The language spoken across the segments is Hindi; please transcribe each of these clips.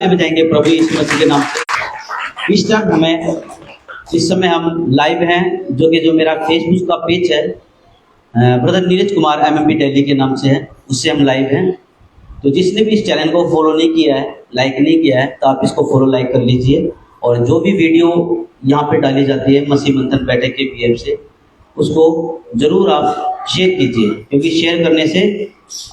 बताएंगे प्रभु यीशु मसीह के नाम से। इस टाइम हमें इस समय हम लाइव हैं, जो मेरा फेसबुक का पेज है, ब्रदर नीरज कुमार एमएमपी दिल्ली के नाम से है, उससे हम लाइव हैं। तो जिसने भी इस चैनल को फॉलो नहीं किया है, लाइक नहीं किया है, तो आप इसको फॉलो लाइक कर लीजिए। और जो भी वीडियो यहाँ पे डाली जाती है मसीह बंधन बैठक के पीएम से, उसको जरूर आप शेयर कीजिए, क्योंकि शेयर करने से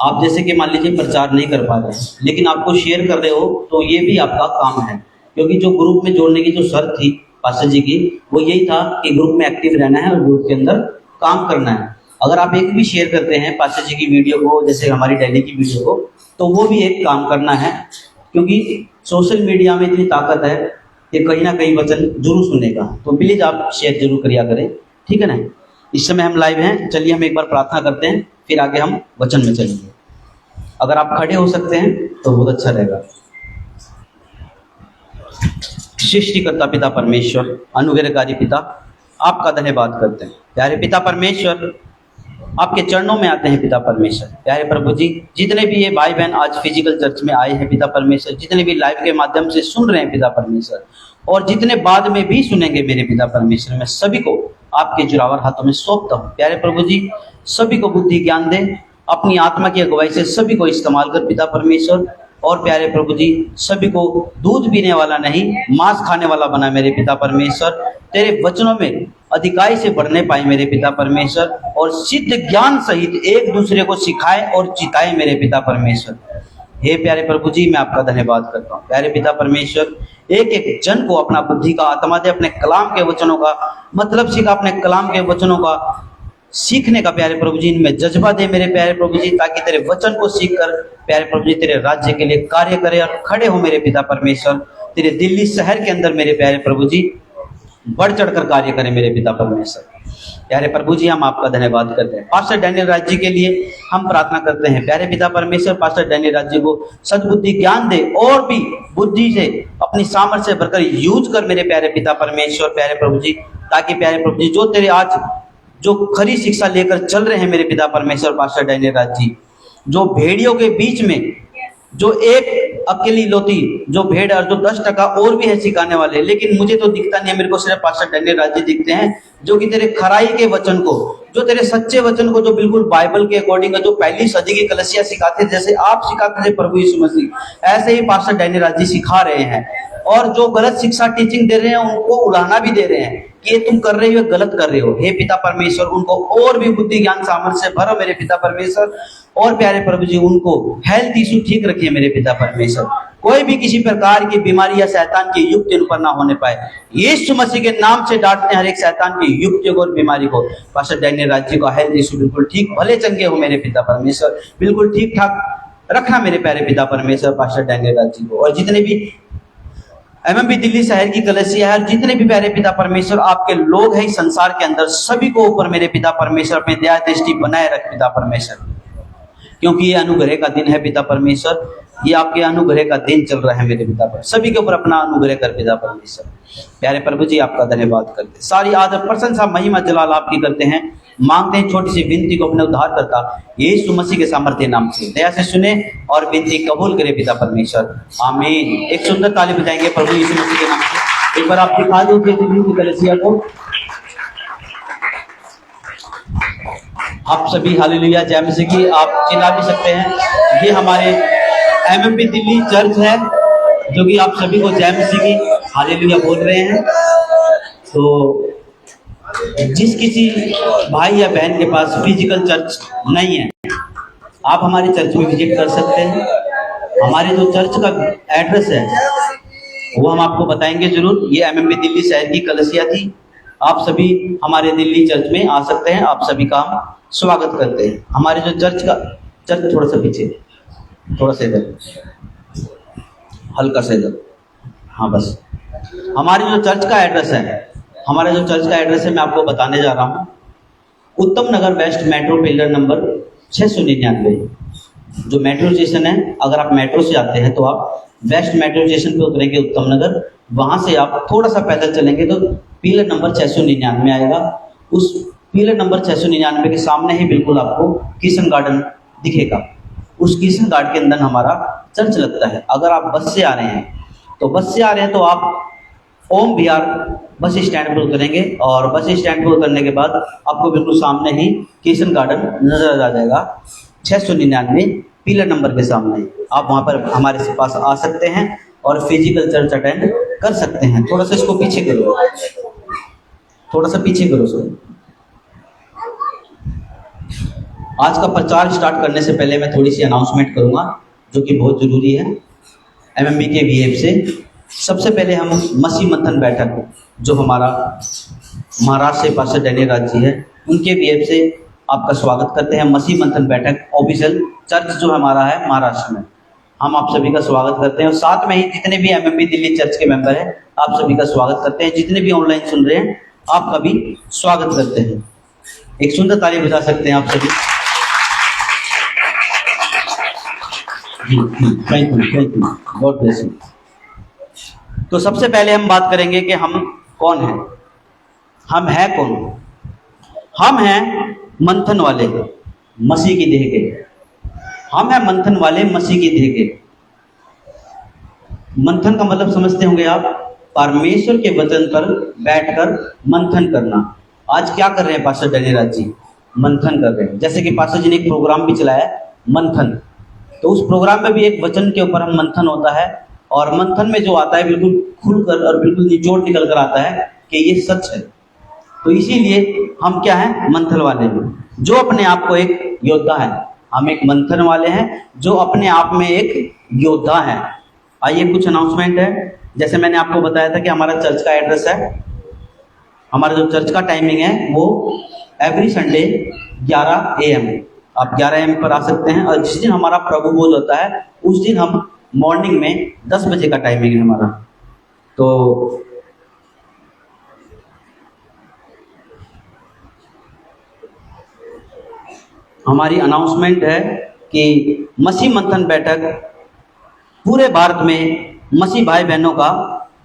आप जैसे कि मान लीजिए प्रचार नहीं कर पा रहे हैं, लेकिन आपको शेयर कर रहे हो तो ये भी आपका काम है। क्योंकि जो ग्रुप में जोड़ने की जो शर्त थी पास्टर जी की, वो यही था कि ग्रुप में एक्टिव रहना है और ग्रुप के अंदर काम करना है। अगर आप एक भी शेयर करते हैं पास्टर जी की वीडियो को, जैसे हमारी डेली की वीडियो को, तो वो भी एक काम करना है। क्योंकि सोशल मीडिया में इतनी ताकत है कि कहीं ना कहीं वचन जरूर सुनेगा। तो प्लीज आप शेयर जरूर करिया करें, ठीक है ना। इस समय हम लाइव हैं, चलिए हम एक बार प्रार्थना करते हैं, फिर आगे हम वचन में चलेंगे। अगर आप खड़े हो सकते हैं तो बहुत अच्छा रहेगा। सृष्टिकर्ता पिता परमेश्वर, अनुग्रहकारी पिता, आपका धन्यवाद करते हैं। प्यारे पिता परमेश्वर, आपके चरणों में आते हैं पिता परमेश्वर। प्यारे प्रभु जी, जितने भी ये भाई बहन आज फिजिकल चर्च में आए हैं पिता परमेश्वर, जितने भी लाइव के माध्यम से सुन रहे हैं पिता परमेश्वर, और जितने बाद में भी सुनेंगे मेरे पिता परमेश्वर, मैं सभी को आपके जुरावर हाथों में सौंपता हूँ। प्यारे प्रभु जी, सभी को बुद्धि ज्ञान दें, अपनी आत्मा की अगुवाई से सभी को इस्तेमाल कर पिता परमेश्वर। और प्यारे प्रभु जी, सभी को दूध पीने वाला नहीं, मांस खाने वाला बना मेरे पिता परमेश्वर। तेरे वचनों में अधिकाई से बढ़ने पाए मेरे पिता परमेश्वर, और सिद्ध ज्ञान सहित एक दूसरे को सिखाए और चिताए मेरे पिता परमेश्वर। हे प्यारे प्रभु जी, मैं आपका धन्यवाद करता हूँ। प्यारे पिता परमेश्वर, एक एक जन को अपना बुद्धि का आत्मा दे, अपने कलाम के वचनों का मतलब सीखा, अपने कलाम के वचनों का सीखने का प्यारे प्रभु जी इनमें जज्बा दे मेरे प्यारे प्रभु जी, ताकि तेरे वचन को सीखकर प्यारे प्रभु जी तेरे राज्य के लिए कार्य करे और खड़े हो मेरे पिता परमेश्वर। तेरे दिल्ली शहर के अंदर मेरे प्यारे प्रभु जी बढ़ चढ़कर कार्य करें मेरे पिता परमेश्वर। प्यारे प्रभु जी, हम आपका धन्यवाद करते हैं। पास्टर डैनियल राज जी के लिए हम प्रार्थना करते हैं। प्यारे पिता परमेश्वर, पास्टर डैनियल राज जी को सद्बुद्धि ज्ञान दे, और भी बुद्धि से अपनी सामर्थ्य से भरकर यूज कर मेरे प्यारे पिता परमेश्वर। प्यारे प्रभु जी, ताकि प्यारे प्रभु जी जो तेरे आज जो खरी शिक्षा लेकर चल रहे हैं मेरे पिता परमेश्वर, पास्टर डैनियल राज जी, जो भेड़ियों के बीच में जो एक अकेली लोती जो भेड़ और जो 10% और भी है सिखाने वाले, लेकिन मुझे तो दिखता नहीं है, मेरे को सिर्फ पास्टर डैनियल राज जी दिखते हैं, जो कि तेरे खराई के वचन को, जो तेरे सच्चे वचन को, जो बिल्कुल बाइबल के अकॉर्डिंग जो पहली सदी की कलीसिया सिखाते, जैसे आप सिखाते थे प्रभु यीशु मसीह, ऐसे ही पास्टर डैनियल राज जी सिखा रहे हैं। और जो गलत शिक्षा टीचिंग दे रहे हैं उनको उड़ाना भी दे रहे हैं कि ये तुम कर रहे हो, गलत कर रहे हो। हे पिता परमेश्वर, उनको और भी बुद्धि ज्ञान सामर्थ्य से भरो मेरे पिता परमेश्वर। और प्यारे प्रभु जी, उनको हेल्थ इशू ठीक रखिए मेरे पिता परमेश्वर। कोई भी किसी प्रकार की बीमारी या शैतान की युक्ति उन पर ना होने पाए। यीशु मसीह के नाम से डांटते हैं हर एक शैतान की युक्ति और बीमारी को। पास्टर डैनियल राज जी का हेल्थ इशू बिल्कुल ठीक, भले चंगे हो मेरे पिता परमेश्वर, बिल्कुल ठीक ठाक रखना मेरे प्यारे पिता परमेश्वर पास्टर डैनियल राज जी को। और जितने भी एमएमपी दिल्ली शहर की कलीसिया है, जितने भी प्यारे पिता परमेश्वर आपके लोग हैं इस संसार के अंदर, सभी को ऊपर मेरे पिता परमेश्वर अपनी दया दृष्टि बनाए रख पिता परमेश्वर। क्योंकि ये अनुग्रह का दिन है पिता परमेश्वर, ये आपके अनुग्रह का दिन चल रहा है मेरे पिता पर, सभी के ऊपर अपना अनुग्रह कर पिता परमेश्वर। प्यारे प्रभु जी, आपका धन्यवाद करते, सारी आदर प्रशंसा महिमा जलाल आपकी करते हैं। मांगते हैं छोटी सी विनती को अपने उद्धार करता यीशु मसीह के सामर्थ्य नाम से, दया से सुने और विनती कबूल करे पिता परमेश्वर, आमीन। एक सुंदर ताली बजाएंगे प्रभु यीशु मसीह के नाम से। एक बार आप दिखा दीजिए कलीसिया को। आप सभी हालेलुया जय मसीह की आप चिल्ला भी सकते हैं। ये हमारे एमएमपी दिल्ली चर्च है, जो कि आप सभी को जय मसीह की हालेलुया बोल रहे हैं। तो जिस किसी भाई या बहन के पास फिजिकल चर्च नहीं है, आप हमारे चर्च में विजिट कर सकते हैं। हमारे जो चर्च का एड्रेस है वो हम आपको बताएंगे जरूर। ये एमएमपी दिल्ली शहर की कलीसिया थी। आप सभी हमारे दिल्ली चर्च में आ सकते हैं, आप सभी का स्वागत करते हैं। हमारे जो चर्च थोड़ा सा पीछे, थोड़ा सा इधर, हल्का सा इधर, हाँ बस। हमारे जो चर्च का एड्रेस है, हमारा जो चर्च का एड्रेस है मैं आपको बताने जा रहा हूँ। उत्तम नगर वेस्ट मेट्रो पिलर नंबर 699, जो मेट्रो स्टेशन है। अगर आप मेट्रो से आते हैं तो आप वेस्ट मेट्रो स्टेशन पे उतरेंगे उत्तम नगर, वहां से आप थोड़ा सा पैदल चलेंगे तो पिलर नंबर 699 आएगा। उस पिलर नंबर 699 के सामने ही बिल्कुल आपको किशन गार्डन दिखेगा। उस किशन गार्डन के अंदर हमारा चर्च लगता है। अगर आप बस से आ रहे हैं तो बस से आ रहे हैं तो आप ओम विहार बस स्टैंड पर उतरेंगे और बस स्टैंड पर उतरने के बाद आपको बिल्कुल सामने ही किशन गार्डन नजर आ जाएगा, 699 पिलर नंबर के सामने। आप वहाँ पर हमारे पास आ सकते हैं और फिजिकल चर्च अटेंड कर सकते हैं। थोड़ा सा इसको पीछे करो, थोड़ा सा पीछे करो सर। आज का प्रचार स्टार्ट करने से पहले मैं थोड़ी सी अनाउंसमेंट करूंगा जो कि बहुत जरूरी है एमएमबी के वीएफ से। सबसे पहले हम मसीह मंथन बैठक जो हमारा महाराष्ट्र से पास्टर डैनियल राज जी है उनके वीएफ से आपका स्वागत करते हैं। मसीह मंथन बैठक ऑफिशियल चर्च जो हमारा है महाराष्ट्र में, हम आप सभी का स्वागत करते हैं। और साथ में ही जितने भी एमएमबी दिल्ली चर्च के मेंबर हैं आप सभी का स्वागत करते हैं। जितने भी ऑनलाइन सुन रहे हैं आपका भी स्वागत करते हैं। एक सुंदर ताली बजा सकते हैं आप सभी। Thank you, God bless you. तो सबसे पहले हम बात करेंगे कि हम कौन हैं। हम हैं कौन? हम हैं मंथन वाले मसीह की देह के। हम हैं मंथन वाले मसीह की देह के। मंथन का मतलब समझते होंगे आप, परमेश्वर के वचन पर बैठकर मंथन करना। आज क्या कर रहे हैं पास्टर डैनियल राज जी? मंथन कर रहे हैं। जैसे कि पास्टर जी ने एक प्रोग्राम भी चलाया है मंथन, तो उस प्रोग्राम में भी एक वचन के ऊपर हम मंथन होता है और मंथन में जो आता है बिल्कुल खुलकर और बिल्कुल निचोड़ निकल कर आता है कि ये सच है। तो इसीलिए हम क्या हैं? मंथन वाले हैं जो अपने आप को एक योद्धा है। हम एक मंथन वाले हैं जो अपने आप में एक योद्धा है। आइए कुछ अनाउंसमेंट है। जैसे मैंने आपको बताया था कि हमारा चर्च का एड्रेस है, हमारा जो चर्च का टाइमिंग है वो एवरी संडे 11 AM। आप 11 AM पर आ सकते हैं। और जिस दिन हमारा प्रभु भोज होता है उस दिन हम मॉर्निंग में 10 बजे का टाइमिंग है हमारा। तो हमारी अनाउंसमेंट है कि मसीह मंथन बैठक पूरे भारत में मसीह भाई बहनों का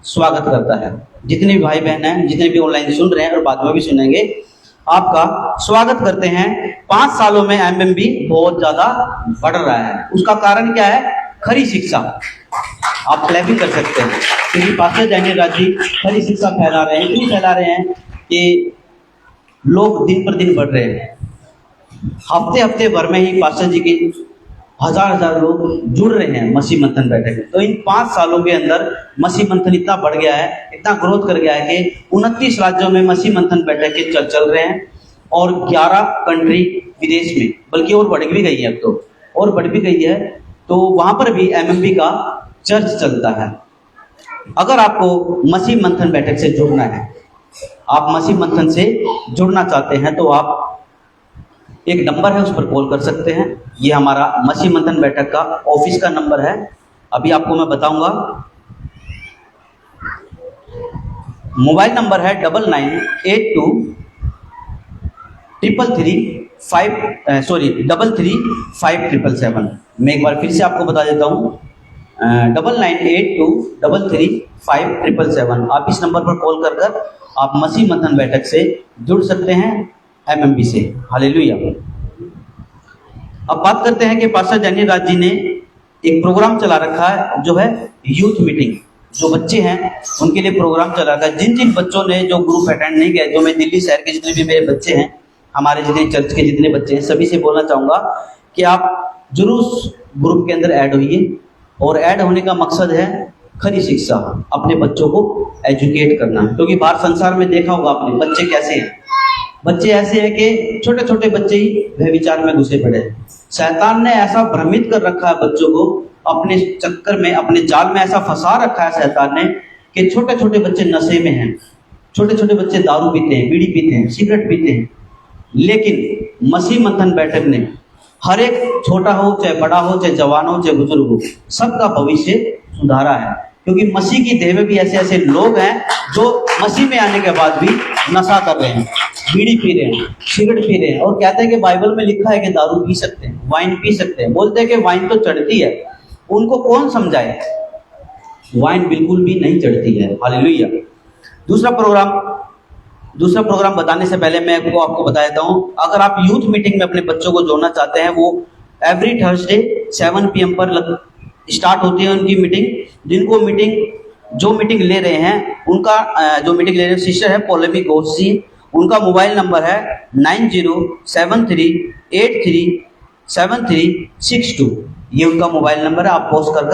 स्वागत करता है। जितने भी भाई बहन हैं, जितने भी ऑनलाइन सुन रहे हैं और बाद में भी सुनेंगे, आपका स्वागत करते हैं। 5 सालों में एमएमबी बहुत ज्यादा बढ़ रहा है। उसका कारण क्या है? खरी शिक्षा। आप क्लैपिंग कर सकते हैं क्योंकि पास्टर डैनियल राज जी खरी शिक्षा फैला रहे हैं। क्यों फैला रहे हैं? कि लोग दिन पर दिन बढ़ रहे हैं। हफ्ते भर में ही पास्टर जी के हजार लोग जुड़ रहे हैं मसीह मंथन बैठक में। तो इन 5 सालों के अंदर मसीह मंथन इतना बढ़ गया है, इतना ग्रोथ कर गया है कि 29 राज्यों में मसीह मंथन बैठक के चल रहे हैं और 11 कंट्री विदेश में, बल्कि और बढ़ भी गई है, अब तो और बढ़ भी गई है। तो वहां पर भी एमएमबी का चर्च चलता है। अगर आपको मसीह मंथन बैठक से जुड़ना है, आप मसीह मंथन से जुड़ना चाहते हैं, तो आप एक नंबर है उस पर कॉल कर सकते हैं। ये हमारा मसीह मंथन बैठक का ऑफिस का नंबर है, अभी आपको मैं बताऊंगा। मोबाइल नंबर है 9982333577। मैं एक बार फिर से आपको बता देता हूँ, 9982333577। आप इस नंबर पर कॉल कर आप मसीह मंथन बैठक से जुड़ सकते हैं एमएमबी से। हालेलुया। अब बात करते हैं कि पास्टर डैनियल राज जी ने एक प्रोग्राम चला रखा है जो है यूथ मीटिंग। जो बच्चे हैं उनके लिए प्रोग्राम चला रखा है। जिन जिन बच्चों ने जो ग्रुप अटेंड नहीं किया, जो मैं दिल्ली शहर के जितने भी मेरे बच्चे हैं, हमारे जितने चर्च के जितने बच्चे हैं, सभी से बोलना चाहूँगा कि आप जरूर ग्रुप के अंदर ऐड होइए। और ऐड होने का मकसद है खरी शिक्षा, अपने बच्चों को एजुकेट करना। क्योंकि बाहर संसार में देखा होगा आपने बच्चे कैसे हैं। बच्चे ऐसे हैं कि छोटे छोटे बच्चे ही व्यभिचार में घुसे पड़े हैं। शैतान ने ऐसा भ्रमित कर रखा है बच्चों को, अपने चक्कर में, अपने जाल में ऐसा फंसा रखा है शैतान ने कि छोटे छोटे बच्चे नशे में हैं। छोटे छोटे बच्चे दारू पीते हैं, बीड़ी पीते हैं, सिगरेट पीते हैं। लेकिन मसीह मंथन बैठक ने हर एक, छोटा हो चाहे बड़ा हो, चाहे जवान हो चाहे बुजुर्ग हो, सबका भविष्य सुधारा है। क्योंकि मसीह की देह में भी ऐसे ऐसे लोग हैं जो मसीह में आने के बाद भी नशा कर रहे हैं, बीड़ी पी रहे हैं, सिगरेट पी रहे हैं, और कहते हैं कि बाइबल में लिखा है कि दारू पी सकते हैं, वाइन पी सकते हैं। बोलते हैं कि वाइन तो चढ़ती है। उनको कौन समझाए? वाइन बिल्कुल भी नहीं चढ़ती है। हालेलुया। दूसरा प्रोग्राम बताने से पहले मैं आपको बता देता हूँ, अगर आप यूथ मीटिंग में अपने बच्चों को जोड़ना चाहते हैं, वो एवरी थर्सडे 7 PM पर स्टार्ट होती है उनकी मीटिंग। जिनको मीटिंग जो मीटिंग ले रहे हैं उनका जो मीटिंग ले रहे हैं सिस्टर है पौलमी घोष जी, उनका मोबाइल नंबर है 9073837362। ये उनका मोबाइल नंबर है। आप पॉज कर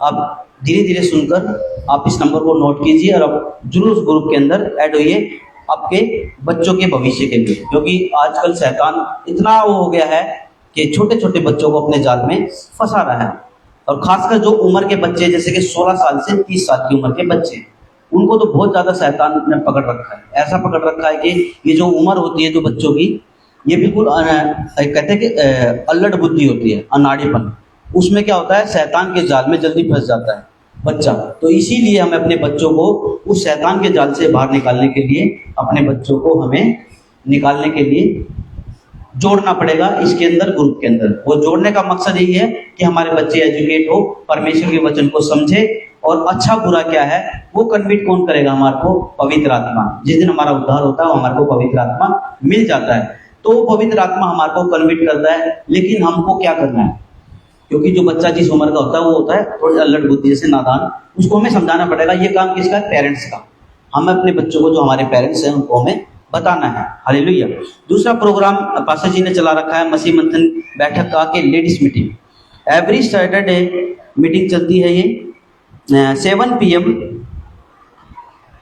आप धीरे धीरे सुनकर आप इस नंबर को नोट कीजिए और आप जरूर उस ग्रुप के अंदर ऐड होइए आपके बच्चों के भविष्य के लिए, क्योंकि आजकल शैतान इतना वो हो गया है कि छोटे छोटे बच्चों को अपने जाल में फंसा रहा है। और खासकर जो उम्र के बच्चे जैसे कि 16 साल से 30 साल की उम्र के बच्चे, उनको तो बहुत ज़्यादा शैतान ने पकड़ रखा है। ऐसा पकड़ रखा है कि ये जो उम्र होती है जो बच्चों की, ये बिल्कुल कहते हैं कि अल्लड़ बुद्धि होती है, अनाड़ीपन। उसमें क्या होता है, शैतान के जाल में जल्दी फंस जाता है बच्चा। तो इसीलिए हमें अपने बच्चों को उस शैतान के जाल से बाहर निकालने के लिए, अपने बच्चों को हमें निकालने के लिए जोड़ना पड़ेगा इसके अंदर, ग्रुप के अंदर। वो जोड़ने का मकसद यही है कि हमारे बच्चे एजुकेट हो, परमेश्वर के वचन को समझे, और अच्छा बुरा क्या है वो कन्विट कौन करेगा हमारे को? पवित्र आत्मा। जिस दिन हमारा उद्धार होता है हमारे को पवित्र आत्मा मिल जाता है, तो वो पवित्र आत्मा हमारे को कन्विट करता है। लेकिन हमको क्या करना है? क्योंकि जो बच्चा जिस उम्र का होता है वो होता है थोड़ी अल्लड़ बुद्धि से नादान, उसको हमें समझाना पड़ेगा। ये काम किसका? पेरेंट्स का। हमें अपने बच्चों को, जो हमारे पेरेंट्स हैं, उनको हमें बताना है। हालेलुया। दूसरा प्रोग्राम पास्टर जी ने चला रखा है मसीह मंथन बैठक का के ladies meeting. Every Saturday meeting चलती है, ये 7 PM।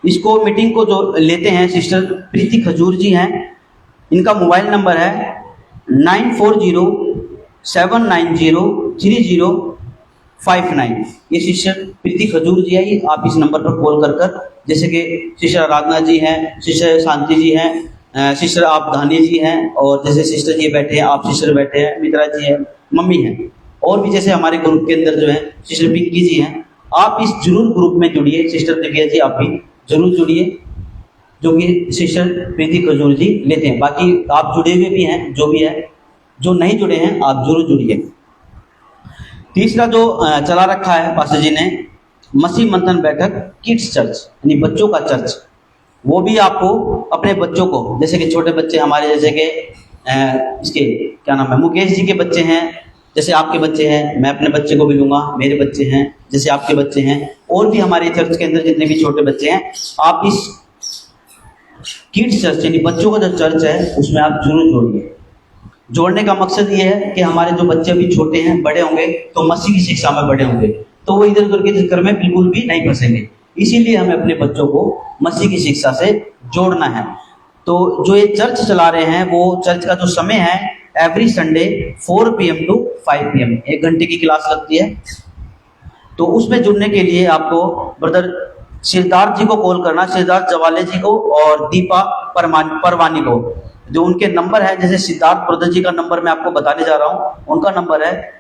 इसको मीटिंग को जो लेते हैं सिस्टर प्रीति खजूर जी हैं। इनका मोबाइल नंबर है 9407903059। ये सिस्टर प्रीति खजूर जी है। आप इस नंबर पर कॉल कर जैसे कि सिस्टर आराधना जी हैं, सिस्टर शांति जी हैं, सिस्टर आप धानी जी हैं, और जैसे सिस्टर जी बैठे हैं, आप सिस्टर बैठे हैं, मित्रा जी हैं, मम्मी हैं, और भी जैसे हमारे ग्रुप के अंदर जो है सिस्टर पिंकी जी हैं। आप इस जरूर ग्रुप में जुड़िए। सिस्टर दिव्या जी आप भी जरूर जुड़िए, जो कि सिस्टर प्रीति खजूर जी लेते हैं। बाकी आप जुड़े हुए भी हैं, जो भी है, जो नहीं जुड़े हैं आप जरूर जुड़िए। तीसरा जो चला रखा है पास्टर जी ने, मसीह मंथन बैठक किड्स चर्च, यानी बच्चों का चर्च। वो भी आपको अपने बच्चों को, जैसे कि छोटे बच्चे हमारे, जैसे कि इसके क्या नाम है, मुकेश जी के बच्चे हैं, जैसे आपके बच्चे हैं, मैं अपने बच्चे को भी लूँगा, मेरे बच्चे हैं, जैसे आपके बच्चे हैं, और भी हमारे चर्च के अंदर जितने भी छोटे बच्चे हैं, आप इस किड्स चर्च यानी बच्चों का जो चर्च है उसमें आप जरूर जोड़िए। जोड़ने का मकसद ये है कि हमारे जो बच्चे अभी छोटे हैं, बड़े होंगे तो मसीह की शिक्षा में बड़े होंगे, तो वो इधर उधर के चक्कर में बिल्कुल भी नहीं फंसेंगे। इसीलिए हमें अपने बच्चों को मसीह की शिक्षा से जोड़ना है। तो जो ये चर्च चला रहे हैं, वो चर्च का जो समय है every Sunday 4 PM to 5 PM, 1 घंटे की क्लास लगती है। तो उसमें जुड़ने के लिए आपको ब्रदर सिद्धार्थ जी को कॉल करना, सिद्धार्थ जवाले जी को और दीपा परवानी को। जो उनके नंबर है, जैसे सिद्धार्थ ब्रदर जी का नंबर मैं आपको बताने जा रहा हूँ, उनका नंबर है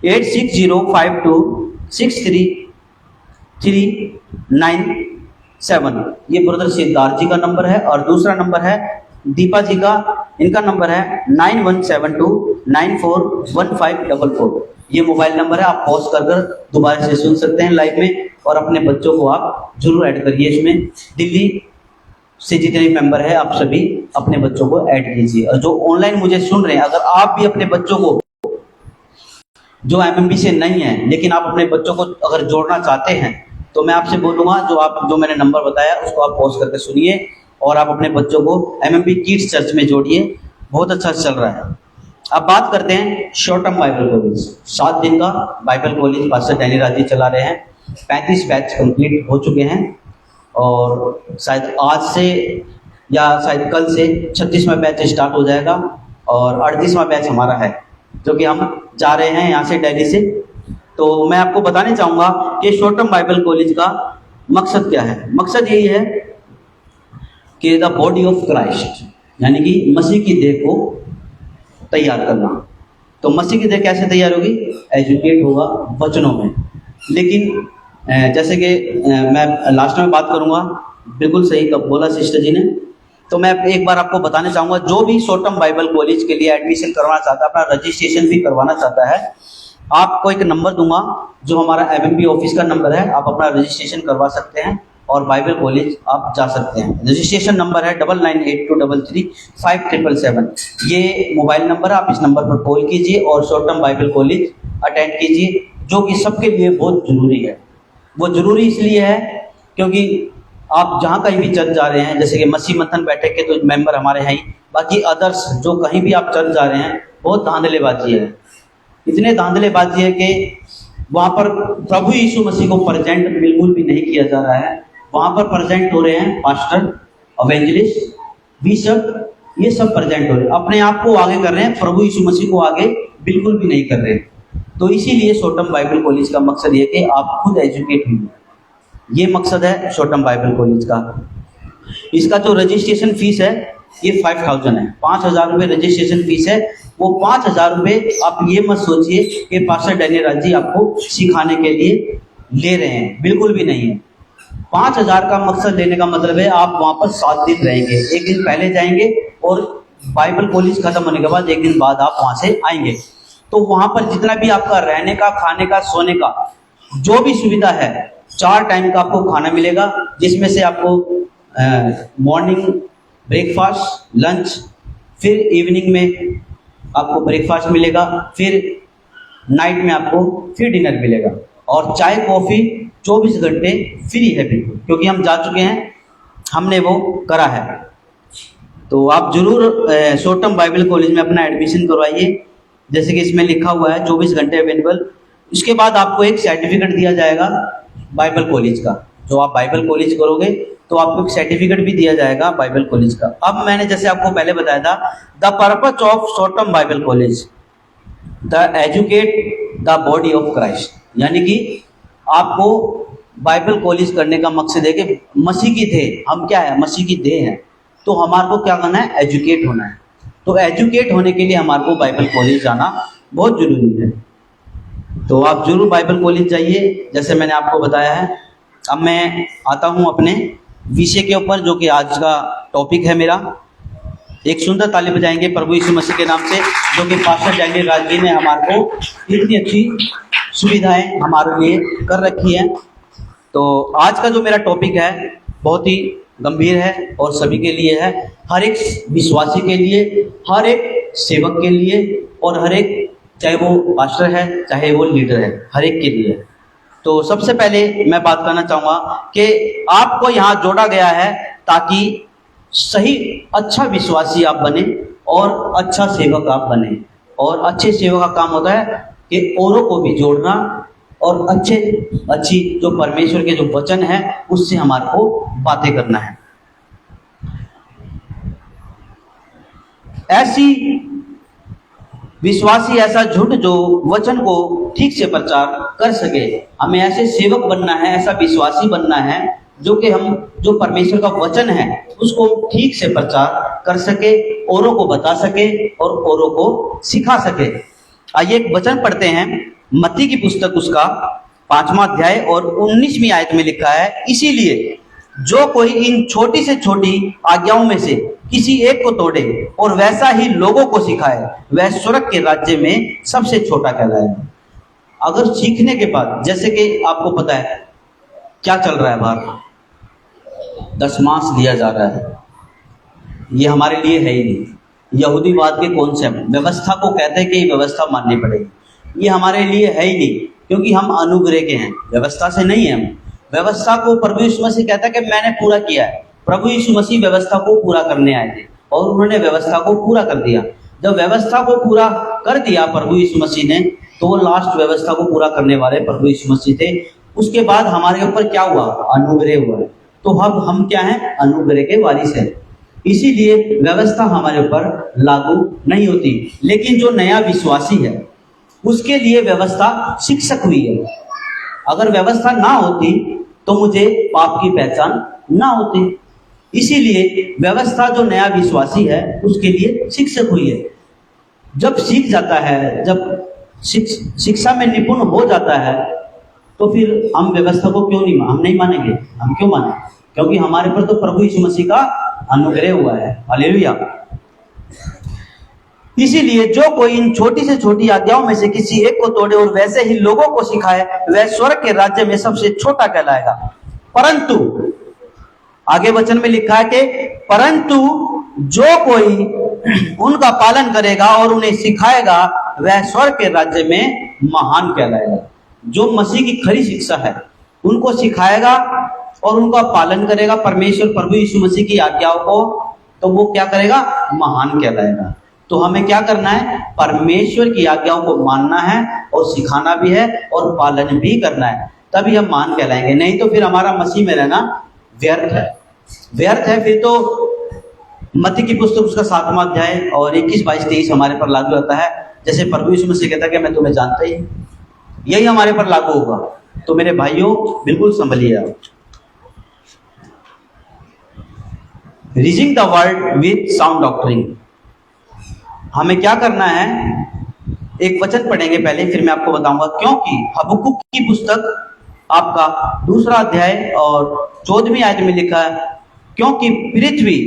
8605263397। ये ब्रदर सिद्धार्थ जी का नंबर है। और दूसरा नंबर है दीपा जी का, इनका नंबर है 9172941544। ये मोबाइल नंबर है। आप पॉज कर दोबारा से सुन सकते हैं लाइव में, और अपने बच्चों को आप जरूर ऐड करिए इसमें। दिल्ली से जितने भी मेंबर है आप सभी अपने बच्चों को ऐड कीजिए। और जो ऑनलाइन मुझे सुन रहे हैं, अगर आप भी अपने बच्चों को, जो MMB से नहीं है लेकिन आप अपने बच्चों को अगर जोड़ना चाहते हैं, तो मैं आपसे बोलूँगा जो मैंने नंबर बताया उसको आप पॉज करके सुनिए, और आप अपने बच्चों को MMB किड्स चर्च में जोड़िए। बहुत अच्छा चल रहा है। अब बात करते हैं शॉर्ट टर्म बाइबल कॉलेज। 7 दिन का Bible college pastor Danny Raj ji चला रहे हैं। 35 बैच कंप्लीट हो चुके हैं, और शायद आज से या शायद कल से 36वां बैच स्टार्ट हो जाएगा, और 38वां बैच हमारा है, जो कि हम जा रहे हैं यहाँ से दिल्ली से। तो मैं आपको बताने चाहूँगा कि शॉर्ट टर्म बाइबल कॉलेज का मकसद क्या है। मकसद यही है कि द बॉडी ऑफ क्राइस्ट, यानी कि मसीह की देह को तैयार करना। तो मसीह की देह कैसे तैयार होगी? एजुकेट होगा वचनों में। लेकिन जैसे कि मैं लास्ट में बात करूंगा, बिल्कुल सही कब बोला सिस्टर जी ने। तो मैं एक बार आपको बताना चाहूँगा, जो भी शॉर्ट टर्म बाइबल कॉलेज के लिए एडमिशन करवाना चाहता है, अपना रजिस्ट्रेशन भी करवाना चाहता है, आपको एक नंबर दूंगा जो हमारा MMB ऑफिस का नंबर है। आप अपना रजिस्ट्रेशन करवा सकते हैं और बाइबल कॉलेज आप जा सकते हैं। रजिस्ट्रेशन नंबर है 9982335777। ये मोबाइल नंबर है, आप इस नंबर पर कॉल कीजिए और short term Bible college attend कीजिए, जो कि सबके लिए बहुत जरूरी है। वो जरूरी इसलिए है क्योंकि आप जहाँ कहीं भी चल जा रहे हैं, जैसे कि मसीह मंथन बैठक के तो मेंबर हमारे हैं ही, बाकी अदर्स जो कहीं भी आप चल जा रहे हैं, बहुत धांधलेबाजी है। इतने धांधलेबाजी है कि वहाँ पर प्रभु यीशु मसीह को प्रेजेंट बिल्कुल भी नहीं किया जा रहा है। वहाँ पर प्रेजेंट हो रहे हैं पास्टर, एवेंजलिस्ट, बिशप, ये सब प्रेजेंट हो रहे हैं, अपने आप को आगे कर रहे हैं, प्रभु यीशु मसीह को आगे बिल्कुल भी नहीं कर रहे हैं। तो इसीलिए शॉर्ट-टर्म बाइबल कॉलेज का मकसद ये कि आप खुद एजुकेट हों, ये मकसद है शॉर्ट-टर्म बाइबल कॉलेज का। इसका जो रजिस्ट्रेशन फीस है ये 5000 है, 5000 रुपये रजिस्ट्रेशन फीस है। वो 5000 रुपये आप ये मत सोचिए कि पास्टर डैनियल राज जी आपको सिखाने के लिए ले रहे हैं, बिल्कुल भी नहीं है। 5000 का मकसद लेने का मतलब है आप वहाँ पर 7 दिन रहेंगे, एक दिन पहले जाएंगे और बाइबल कॉलेज खत्म होने के बाद एक दिन बाद आप वहाँ से आएंगे। तो वहाँ पर जितना भी आपका रहने का, खाने का, सोने का जो भी सुविधा है, 4 टाइम का आपको खाना मिलेगा, जिसमें से आपको मॉर्निंग ब्रेकफास्ट, लंच, फिर इवनिंग में आपको ब्रेकफास्ट मिलेगा, फिर नाइट में आपको फिर डिनर मिलेगा, और चाय कॉफ़ी 24 घंटे फ्री है बिल्कुल, क्योंकि हम जा चुके हैं, हमने वो करा है। तो आप जरूर शॉर्ट-टर्म बाइबल कॉलेज में अपना एडमिशन करवाइए, जैसे कि इसमें लिखा हुआ है 24 घंटे अवेलेबल। इसके बाद आपको एक सर्टिफिकेट दिया जाएगा बाइबल कॉलेज का, जो आप बाइबल कॉलेज करोगे तो आपको एक सर्टिफिकेट भी दिया जाएगा बाइबल कॉलेज का। अब मैंने जैसे आपको पहले बताया था, the purpose of short-term Bible college, the educate the body of Christ, यानी कि आपको बाइबल कॉलेज करने का मकसद है कि मसीह की देह, हम क्या है, मसीह की देह है, तो हमारे को क्या करना है, एजुकेट होना है। तो एजुकेट होने के लिए हमारे को बाइबल कॉलेज जाना बहुत जरूरी है। तो आप जरूर बाइबल कॉलेज जाइए, जैसे मैंने आपको बताया है। अब मैं आता हूँ अपने विषय के ऊपर, जो कि आज का टॉपिक है मेरा। एक सुंदर ताली बजाएंगे प्रभु यीशु मसीह के नाम से, जो कि पास्टर डैनियल राज जी ने हमारे को इतनी अच्छी सुविधाएं हमारे लिए कर रखी हैं। तो आज का जो मेरा टॉपिक है बहुत ही गंभीर है और सभी के लिए है, हर एक विश्वासी के लिए, हर एक सेवक के लिए, और हर एक, चाहे वो पास्टर है चाहे वो लीडर है, हर एक के लिए। तो सबसे पहले मैं बात करना चाहूँगा कि आपको यहाँ जोड़ा गया है ताकि सही अच्छा विश्वासी आप बने और अच्छा सेवक आप बने। और अच्छे सेवक का काम होता है कि औरों को भी जोड़ना और अच्छी जो परमेश्वर के जो वचन है उससे हमारे को बातें करना है। ऐसी विश्वासी, ऐसा झूठ जो वचन को ठीक से प्रचार कर सके। हमें ऐसे सेवक बनना है, ऐसा विश्वासी बनना है जो कि हम जो परमेश्वर का वचन है उसको ठीक से प्रचार कर सके, औरों को बता सके और औरों को सिखा सके। आइए एक वचन पढ़ते हैं, मत्ती की पुस्तक उसका 5वां अध्याय और 19वीं आयत में लिखा है, इसीलिए जो कोई इन छोटी से छोटी आज्ञाओं में से किसी एक को तोड़े और वैसा ही लोगों को सिखाए, वह स्वर्ग के राज्य में सबसे छोटा कहलाएगा। अगर सीखने के बाद, जैसे कि आपको पता है क्या चल रहा है बाहर, दशमांश लिया जा रहा है, ये हमारे लिए है ही नहीं। यहूदीवाद के कॉन्सेप्ट, व्यवस्था को कहते हैं कि ये व्यवस्था माननी पड़ेगी, ये हमारे लिए है ही नहीं, क्योंकि हम अनुग्रह के हैं, व्यवस्था से नहीं है। हम व्यवस्था को प्रभु यीशु मसीह कहता है कि मैंने पूरा किया है। प्रभु यीशु मसीह व्यवस्था को पूरा करने आए थे और उन्होंने व्यवस्था को पूरा कर दिया। जब व्यवस्था को पूरा कर दिया प्रभु यीशु मसीह ने, तो वो लास्ट व्यवस्था को पूरा करने वाले प्रभु यीशु मसीह थे। उसके बाद हमारे ऊपर क्या हुआ, अनुग्रह हुआ। तो अब हम क्या हैं, अनुग्रह के वारिस हैं, इसीलिए व्यवस्था हमारे ऊपर लागू नहीं होती। लेकिन जो नया विश्वासी है उसके लिए व्यवस्था शिक्षक हुई है। अगर व्यवस्था ना होती तो मुझे पाप की पहचान ना होती, इसीलिए व्यवस्था जो नया विश्वासी है उसके लिए शिक्षक हुई है। जब सीख जाता है, जब शिक्षा में निपुण हो जाता है, तो फिर हम व्यवस्था को हम नहीं मानेंगे। हम क्यों माने? क्योंकि हमारे पर तो प्रभु यीशु मसीह का अनुग्रह हुआ है। हालेलुया। इसीलिए जो कोई इन छोटी से छोटी आज्ञाओं में से किसी एक को तोड़े और वैसे ही लोगों को सिखाए, वह स्वर्ग के राज्य में सबसे छोटा कहलाएगा। परंतु आगे वचन में लिखा है कि परंतु जो कोई उनका पालन करेगा और उन्हें सिखाएगा, वह स्वर्ग के राज्य में महान कहलाएगा। जो मसीह की खरी शिक्षा है, उनको सिखाएगा और उनका पालन करेगा परमेश्वर प्रभु यीशु मसीह की आज्ञाओं को, तो वो क्या करेगा? महान कहलाएगा। तो हमें क्या करना है? परमेश्वर की आज्ञाओं को मानना है और सिखाना भी है और पालन भी करना है, तभी हम महान कहलाएंगे। नहीं तो फिर हमारा मसीह में रहना व्यर्थ है, व्यर्थ है। फिर तो मत्ती की पुस्तक उसका 7वां अध्याय और 21, 22, 23 हमारे पर लागू होता है। जैसे प्रभु यीशु मसीह कहता है कि मैं तुम्हें जानता ही, यही हमारे पर लागू होगा। तो मेरे भाइयों बिल्कुल संभलिए आप। रीजिंग the word with sound doctrine, हमें क्या करना है? एक वचन पढ़ेंगे पहले, फिर मैं आपको बताऊंगा। क्योंकि हबक्कुक की पुस्तक आपका 2 अध्याय और 14वीं आयत में लिखा है, क्योंकि पृथ्वी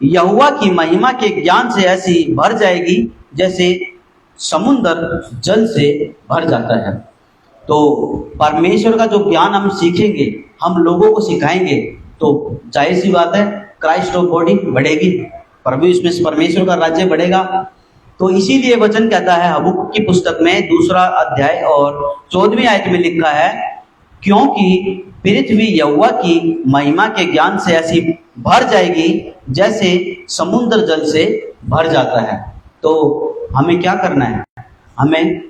यहोवा की महिमा के ज्ञान से ऐसी भर जाएगी जैसे समुद्र जल से भर जाता है। तो परमेश्वर का जो ज्ञान हम सीखेंगे, हम लोगों को सिखाएंगे, तो जाहिर सी बात है क्राइस्ट ऑफ बॉडी बढ़ेगी, प्रभु इसमें परमेश्वर का राज्य बढ़ेगा। तो इसीलिए वचन कहता है हबक्कुक की पुस्तक में 2 अध्याय और 14वीं आयत में लिखा है, क्योंकि पृथ्वी यहोवा की महिमा के ज्ञान से ऐसी भर जाएगी जैसे समुद्र जल से भर जाता है। तो हमें क्या करना है? हमें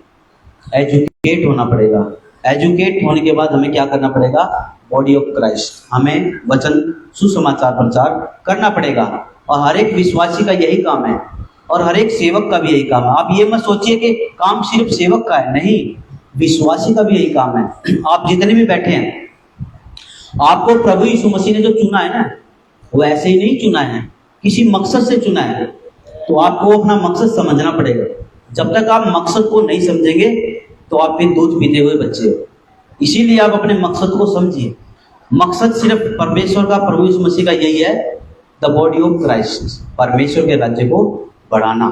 एजुकेट होना पड़ेगा। एजुकेट होने के बाद हमें क्या करना पड़ेगा? बॉडी ऑफ क्राइस्ट, हमें वचन सुसमाचार प्रचार करना पड़ेगा। और हर एक विश्वासी का यही काम है और हर एक सेवक का भी यही काम है। आप ये मत सोचिए कि काम सिर्फ सेवक का है, नहीं, विश्वासी का भी यही काम है। आप जितने भी बैठे हैं, आपको प्रभु यीशु मसीह ने जो चुना है ना, वो ऐसे ही नहीं चुना है, किसी मकसद से चुना है। तो आपको अपना मकसद समझना पड़ेगा। जब तक आप मकसद को नहीं समझेंगे तो आप फिर दूध पीते हुए बच्चे हो। इसीलिए आप अपने मकसद को समझिए। मकसद सिर्फ परमेश्वर का, प्रभु यीशु मसीह का यही है, द बॉडी ऑफ क्राइस्ट, परमेश्वर के राज्य को बढ़ाना।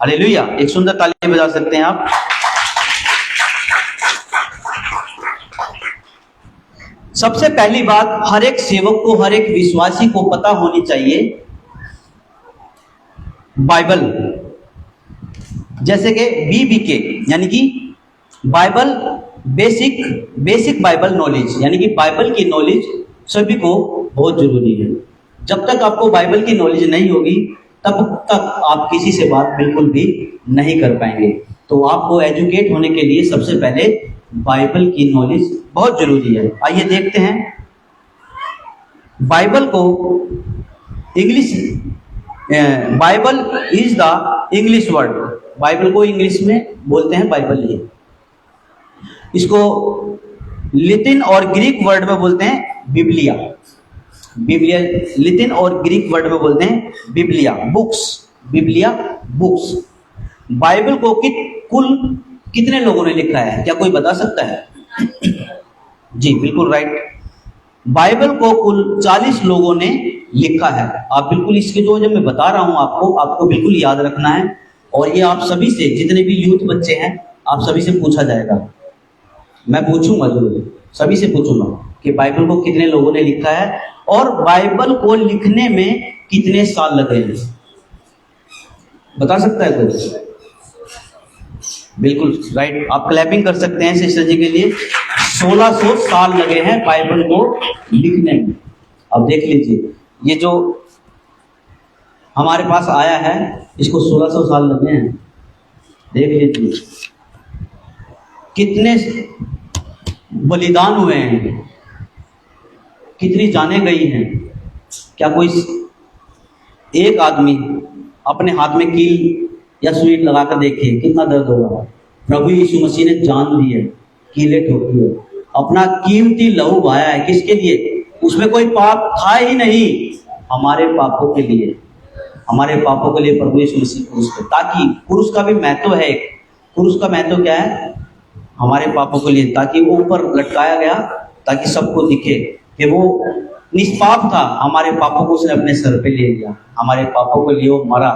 हालेलुया! एक सुंदर ताली बजा सकते हैं आप। सबसे पहली बात हर एक सेवक को, हर एक विश्वासी को पता होनी चाहिए बाइबल, जैसे कि BBK यानी कि बाइबल बेसिक बाइबल नॉलेज, यानी कि बाइबल की नॉलेज सभी को बहुत जरूरी है। जब तक आपको बाइबल की नॉलेज नहीं होगी तब तक आप किसी से बात बिल्कुल भी नहीं कर पाएंगे। तो आपको एजुकेट होने के लिए सबसे पहले बाइबल की नॉलेज बहुत जरूरी है। आइए देखते हैं बाइबल को English, Bible is the English word, Bible को इंग्लिश में बोलते हैं बाइबल ही। इसको लैटिन और ग्रीक वर्ड में बोलते हैं बिब्लिया। बिब्लिया लैटिन और ग्रीक वर्ड में बोलते हैं बिब्लिया, बुक्स, बिब्लिया बुक्स। बाइबल को कुल कितने लोगों ने लिखा है, क्या कोई बता सकता है? जी बिल्कुल राइट, बाइबल को कुल 40 लोगों ने लिखा है। आप बिल्कुल इसके जो जब मैं बता रहा हूं आपको बिल्कुल याद रखना है। और ये आप सभी से, जितने भी यूथ बच्चे हैं, आप सभी से पूछा जाएगा। मैं पूछूंगा जरूर, सभी से पूछूंगा कि बाइबल को कितने लोगों ने लिखा है और बाइबल को लिखने में कितने साल लगे हैं। बता सकता है कोई? बिल्कुल राइट, आप क्लैपिंग कर सकते हैं सिस्टर जी के लिए। 1600 साल लगे हैं बाइबल को लिखने में। अब देख लीजिए, ये जो हमारे पास आया है इसको 1600 साल लगे हैं। देख लीजिए कितने बलिदान हुए हैं, कितनी जानें गई हैं। क्या कोई एक आदमी अपने हाथ में कील या सुई लगाकर देखिए, कितना दर्द होगा। प्रभु यीशु मसीह ने जान दी है, कीलें ठोकी है, अपना कीमती लहू बहाया है। किसके लिए? उसमें कोई पाप था ही नहीं, हमारे पापों के लिए, हमारे पापों के लिए प्रभु यीशु मसीह क्रूस पे, ताकि क्रूस का भी महत्व है। क्रूस का महत्व क्या है? हमारे पापों के लिए, ताकि वो ऊपर लटकाया गया ताकि सबको दिखे कि वो निष्पाप था। हमारे पापों को उसने अपने सर पे ले लिया, हमारे पापों के लिए वो मरा।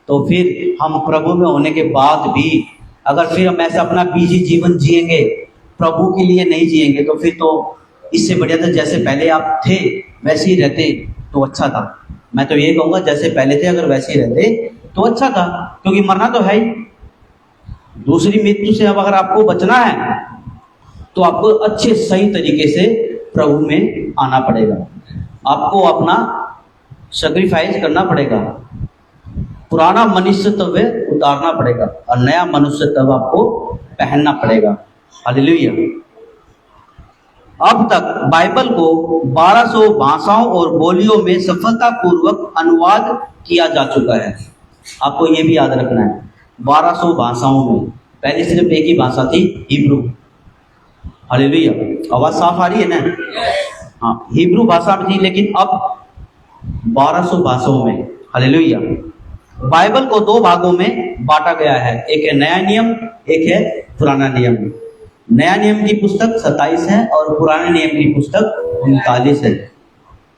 तो फिर हम प्रभु में होने के बाद भी अगर फिर हम ऐसा अपना बीजी जीवन जिएंगे, प्रभु के लिए नहीं जिएंगे, तो फिर तो इससे बढ़िया था जैसे पहले आप थे वैसे ही रहते तो अच्छा था। मैं तो ये कहूँगा जैसे पहले थे अगर वैसे ही रहते तो अच्छा था, क्योंकि मरना तो है ही। दूसरी मृत्यु से अब अगर आपको बचना है तो आपको अच्छे सही तरीके से प्रभु में आना पड़ेगा, आपको अपना सैक्रिफाइस करना पड़ेगा, पुराना मनुष्य तब उतारना पड़ेगा और नया मनुष्य तब आपको पहनना पड़ेगा। हालेलुया। अब तक बाइबल को 1200 भाषाओं और बोलियों में सफलतापूर्वक अनुवाद किया जा चुका है। आपको ये भी याद रखना है, 1200 भाषाओं में। पहले सिर्फ एक ही भाषा थी, हिब्रू। हालेलुया। आवाज साफ आ रही है ना? हाँ, हिब्रू भाषा में थी, लेकिन अब 1200 भाषाओं में। हालेलुया। बाइबल को 2 भागों में बांटा गया है, एक है नया नियम, एक है पुराना नियम। नया नियम की पुस्तक 27 है और पुराने नियम की पुस्तक 39 है।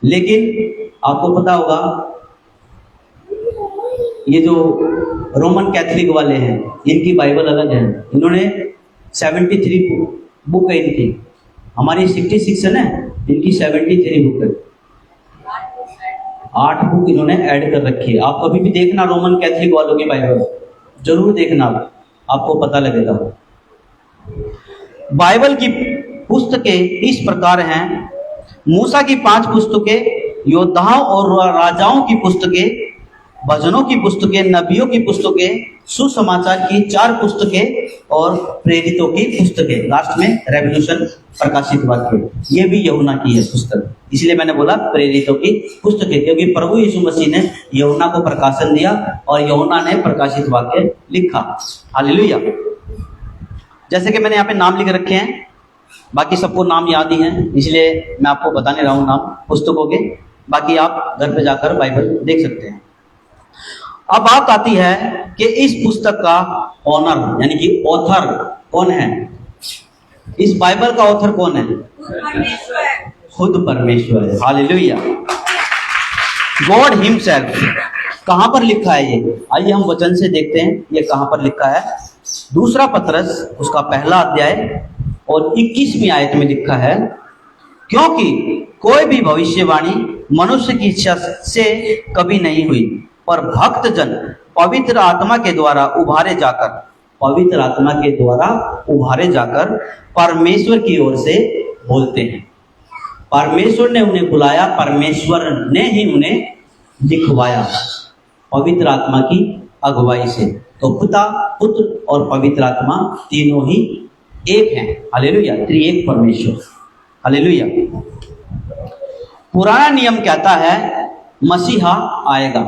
लेकिन आपको पता होगा, ये जो रोमन कैथोलिक वाले हैं, इनकी बाइबल अलग है। इन्होंने 73 बुक है इनकी, हमारी 66 है ना, इनकी 73 बुक है। 8 बुक इन्होंने ऐड कर रखी है। आप कभी भी देखना रोमन कैथोलिक वालों की बाइबल, जरूर देखना, आपको पता लगेगा। बाइबल की पुस्तकें इस प्रकार हैं: मूसा की 5 पुस्तकें, योद्धाओं और राजाओं की पुस्तकें, भजनों की पुस्तकें, नबियों की पुस्तकें, सुसमाचार की 4 पुस्तकें और प्रेरितों की पुस्तकें। लास्ट में रेवल्यूशन प्रकाशित वाक्य, ये भी यूहन्ना की है पुस्तक, इसलिए मैंने बोला प्रेरितों की पुस्तकें, क्योंकि प्रभु यीशु मसीह ने यूहन्ना को प्रकाशन दिया और यूहन्ना ने प्रकाशित वाक्य लिखा। हालेलुया। जैसे कि मैंने यहाँ पे नाम लिख रखे हैं, बाकी सबको नाम याद ही हैं, इसलिए मैं आपको बताने रहा हूँ नाम पुस्तकों के। बाकी आप घर पे जाकर बाइबल देख सकते हैं। अब बात आती है कि इस पुस्तक का ऑनर यानी कि ऑथर कौन है? इस बाइबल का ऑथर कौन है? खुद परमेश्वर है। हालेलुया। God himself. कहां पर लिखा है ये? आइए हम वचन से देखते हैं ये कहां पर लिखा है। दूसरा पतरस उसका 1 अध्याय और 21वीं आयत में लिखा है, क्योंकि कोई भी भविष्यवाणी मनुष्य की इच्छा से कभी नहीं हुई, पर भक्त जन पवित्र आत्मा के द्वारा उभारे जाकर परमेश्वर की ओर से बोलते हैं। परमेश्वर ने उन्हें बुलाया, परमेश्वर ने ही उन्हें लिखवाया पवित्र आत्मा की अगुवाई से। तो पिता, पुत्र और पवित्र आत्मा तीनों ही एक हैं। हालेलुया। त्रिएक परमेश्वर। हालेलुया। पुराना नियम कहता है मसीहा आएगा।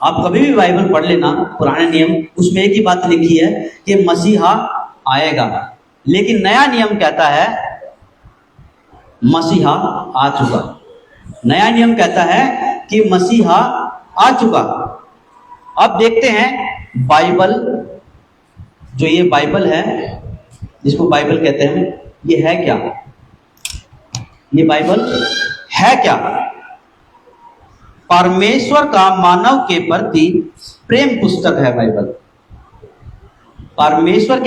आप कभी भी बाइबल पढ़ लेना, पुराने नियम, उसमें एक ही बात लिखी है कि मसीहा आएगा। लेकिन नया नियम कहता है मसीहा आ चुका। नया नियम कहता है कि मसीहा आ चुका। अब देखते हैं बाइबल, जो ये बाइबल है, जिसको बाइबल कहते हैं, ये है क्या? ये बाइबल है क्या? परमेश्वर का मानव के प्रति प्रेम पुस्तक है बाइबल। परमेश्वर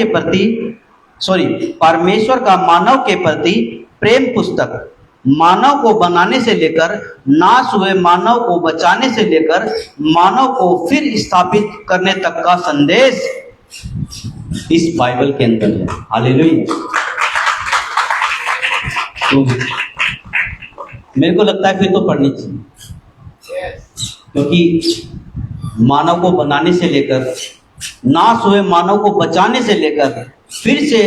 का मानव के प्रति प्रेम पुस्तक, मानव को बनाने से लेकर नाश हुए मानव को बचाने से लेकर मानव को फिर स्थापित करने तक का संदेश इस बाइबल के अंदर है। हालेलुया। तो मेरे को लगता है फिर तो पढ़नी चाहिए, क्योंकि मानव को बनाने से लेकर नाश हुए मानव को बचाने से लेकर फिर से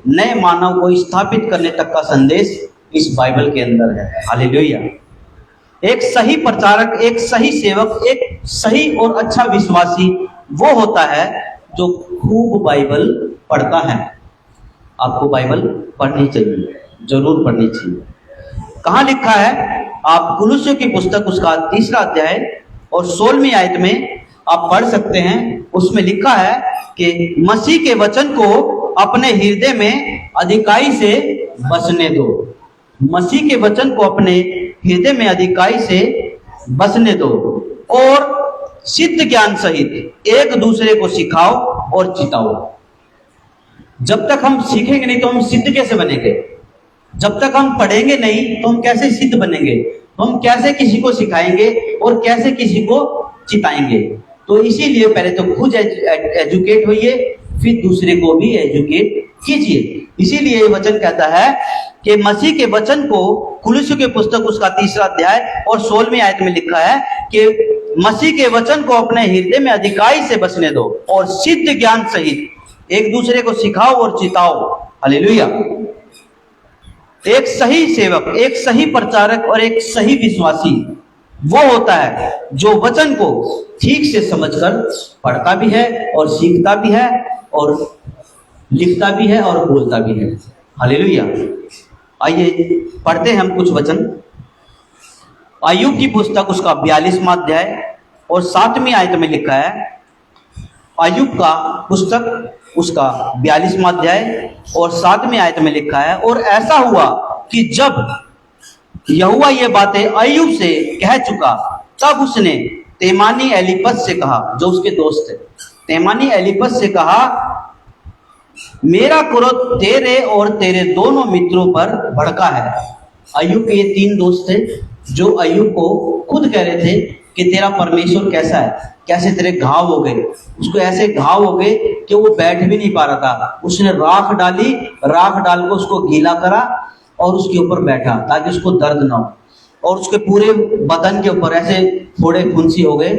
नए मानव को स्थापित करने तक का संदेश इस बाइबल के अंदर है। हालेलुया। एक सही प्रचारक, एक सही सेवक, एक सही और अच्छा विश्वासी वो होता है जो खूब बाइबल पढ़ता है। आपको बाइबल पढ़नी चाहिए, जरूर पढ़नी चाहिए। कहाँ लिखा है? आप कुलुस्सियों की पुस्तक उसका 3 अध्याय और 16वीं आयत में आप पढ़ सकते हैं। उसमें लिखा है कि मसीह के वचन को अपने हृदय में अधिकाई से बसने दो। मसीह के वचन को अपने हृदय में अधिकाई से बसने दो और सिद्ध ज्ञान सहित एक दूसरे को सिखाओ और चिताओ। जब तक हम सीखेंगे नहीं तो हम सिद्ध कैसे बनेंगे? जब तक हम पढ़ेंगे नहीं तो हम कैसे सिद्ध बनेंगे? तो हम कैसे किसी को सिखाएंगे और कैसे किसी को चिताएंगे? तो इसीलिए पहले तो खुद एजुकेट होइए, फिर दूसरे को भी एजुकेट कीजिए। इसीलिए ये वचन कहता है कि मसीह के वचन को कुलुस्सियों की पुस्तक उसका 3 अध्याय और 16वीं आयत में लिखा है कि मसीह के वचन को अपने हृदय में अधिकाई से बसने दो और सिद्ध ज्ञान सहित एक दूसरे को सिखाओ और चिताओ। हालेलुया। एक सही सेवक, एक सही प्रचारक और एक सही विश्वासी वो होता है जो वचन को ठीक से समझकर पढ़ता भी है और सीखता भी है और लिखता भी है और बोलता भी है। हालेलुया। आइए पढ़ते हैं हम कुछ वचन। अय्यूब की पुस्तक उसका 42वां अध्याय और 7वीं आयत में लिखा है। अय्यूब का पुस्तक उसका 42वां अध्याय और 7वीं आयत में लिखा है, और ऐसा हुआ कि जब यहोवा ये बातें अय्यूब से कह चुका तब उसने तेमानी एलीपज से कहा, जो उसके दोस्त थे, तेमानी एलीपज से कहा, मेरा क्रोध तेरे और तेरे दोनों मित्रों पर भड़का है। अय्यूब के ये 3 दोस्त थे जो अय्यूब को खुद कह रहे थे कि तेरा परमेश्वर कैसा है, कैसे तेरे घाव हो गए। उसको ऐसे घाव हो गए कि वो बैठ भी नहीं पा रहा था। उसने राख डाली, राख डाल को उसको गीला करा और उसके ऊपर बैठा ताकि उसको दर्द ना हो, और उसके पूरे बदन के ऊपर ऐसे फोड़े फुंसी हो गए।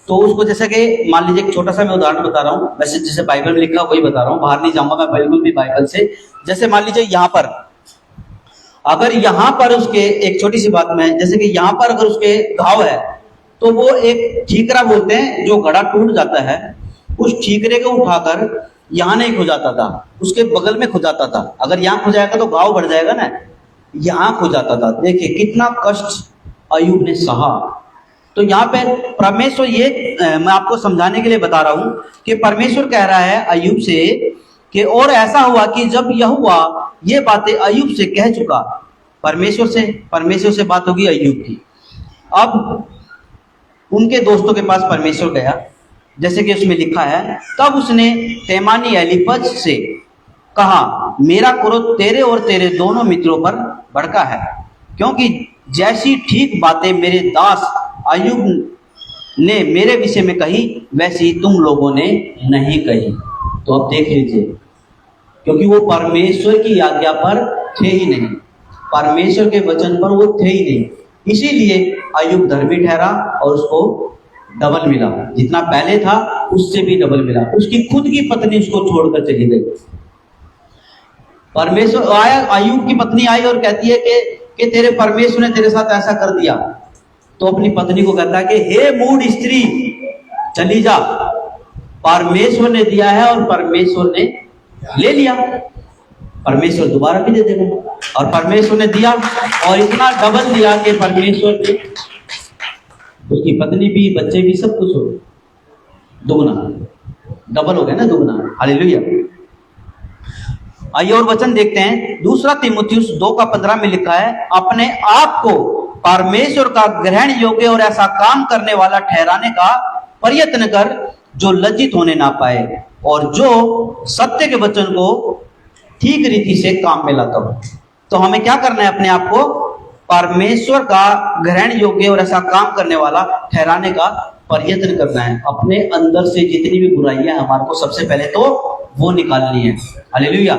तो उसको जैसे कि मान लीजिए एक छोटा सा मैं उदाहरण बता रहा हूँ, वैसे जैसे बाइबल में लिखा वही बता रहा हूँ, बाहर नहीं जाऊंगा मैं बिल्कुल भी बाइबल से। जैसे मान लीजिए यहाँ पर, अगर यहाँ पर उसके, एक छोटी सी बात में, जैसे कि यहाँ पर अगर उसके घाव है तो वो एक ठीकरा बोलते हैं जो घड़ा टूट जाता है, उस ठीकरे को उठाकर यहाँ नहीं खुजाता था, उसके बगल में खुजाता था। अगर यहाँ खुजाएगा तो घाव बढ़ जाएगा ना, यहाँ खुजाता था। देखिए कितना कष्ट अय्यूब ने सहा। तो यहाँ पे परमेश्वर, ये मैं आपको समझाने के लिए बता रहा हूँ कि परमेश्वर कह रहा है अय्यूब से कि और ऐसा हुआ कि जब यहोवा ये बातें अय्यूब से कह चुका, परमेश्वर से बात होगी अय्यूब की। अब उनके दोस्तों के पास परमेश्वर गया, जैसे कि उसमें लिखा है, तब उसने तेमानी एलीपज से कहा, मेरा क्रोध तेरे और तेरे दोनों मित्रों पर भड़का है, क्योंकि जैसी ठीक बातें मेरे दास अय्यूब ने मेरे विषय में कही वैसी तुम लोगों ने नहीं कही। तो अब देख लीजिए, क्योंकि वो परमेश्वर की आज्ञा पर थे ही नहीं, परमेश्वर के वचन पर वो थे ही नहीं, इसीलिए अय्यूब धर्मी ठहरा और उसको डबल मिला, जितना पहले था उससे भी डबल मिला। उसकी खुद की पत्नी उसको छोड़कर चली गई। परमेश्वर आया, अय्यूब की पत्नी आई और कहती है कि तेरे परमेश्वर ने तेरे साथ ऐसा कर दिया। तो अपनी पत्नी को कहता है कि हे मूढ़ स्त्री, चली जा, परमेश्वर ने दिया है और परमेश्वर ने ले लिया, परमेश्वर दोबारा भी दे देगा। और परमेश्वर ने दिया और इतना डबल दिया कि परमेश्वर ने, उसकी पत्नी भी, बच्चे भी, सब कुछ हो गए, दुगना, डबल हो गया ना, दुगना। हालेलुया। आइए और वचन देखते हैं। 2 तीमुथियुस 2:15 में लिखा है, अपने आप को परमेश्वर का ग्रहण योग्य और ऐसा काम करने वाला ठहराने का प्रयत्न कर जो लज्जित होने ना पाए और जो सत्य के वचन को ठीक रीति से काम में लाता हो। तो हमें क्या करना है? अपने आप को परमेश्वर का ग्रहण योग्य और ऐसा काम करने वाला ठहराने का प्रयत्न करना है। अपने अंदर से जितनी भी बुराइयां हमारे को सबसे पहले तो वो निकालनी है। हालेलुया।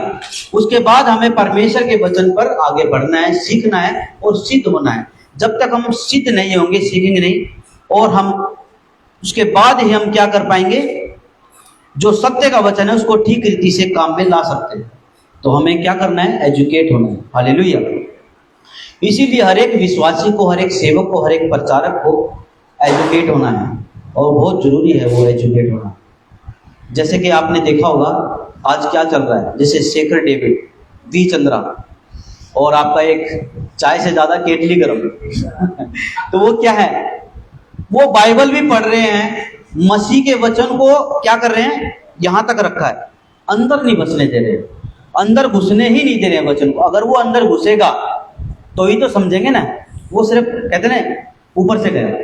उसके बाद हमें परमेश्वर के वचन पर आगे बढ़ना है, सीखना है और सिद्ध होना है। जब तक हम सिद्ध नहीं होंगे, सीखेंगे नहीं, और हम उसके बाद ही हम क्या कर पाएंगे? जो सत्य का वचन है उसको ठीक रीति से काम में ला सकते हैं। तो हमें क्या करना है? एजुकेट होना है। हालेलुया। इसीलिए हर एक विश्वासी को, हर एक सेवक को, हर एक प्रचारक को एजुकेट होना है, और बहुत जरूरी है वो एजुकेट होना। जैसे कि आपने देखा होगा आज क्या चल रहा है, जैसे शेखर डेविड, वी चंद्रा, और आपका एक चाय से ज्यादा केटली गरम तो वो क्या है? वो बाइबल भी पढ़ रहे हैं, मसीह के वचन को क्या कर रहे हैं? यहां तक रखा है, अंदर नहीं घुसने दे रहे, अंदर घुसने ही नहीं दे रहे वचन को। अगर वो अंदर घुसेगा तो ही तो समझेंगे ना। वो सिर्फ कहते ना ऊपर से गया,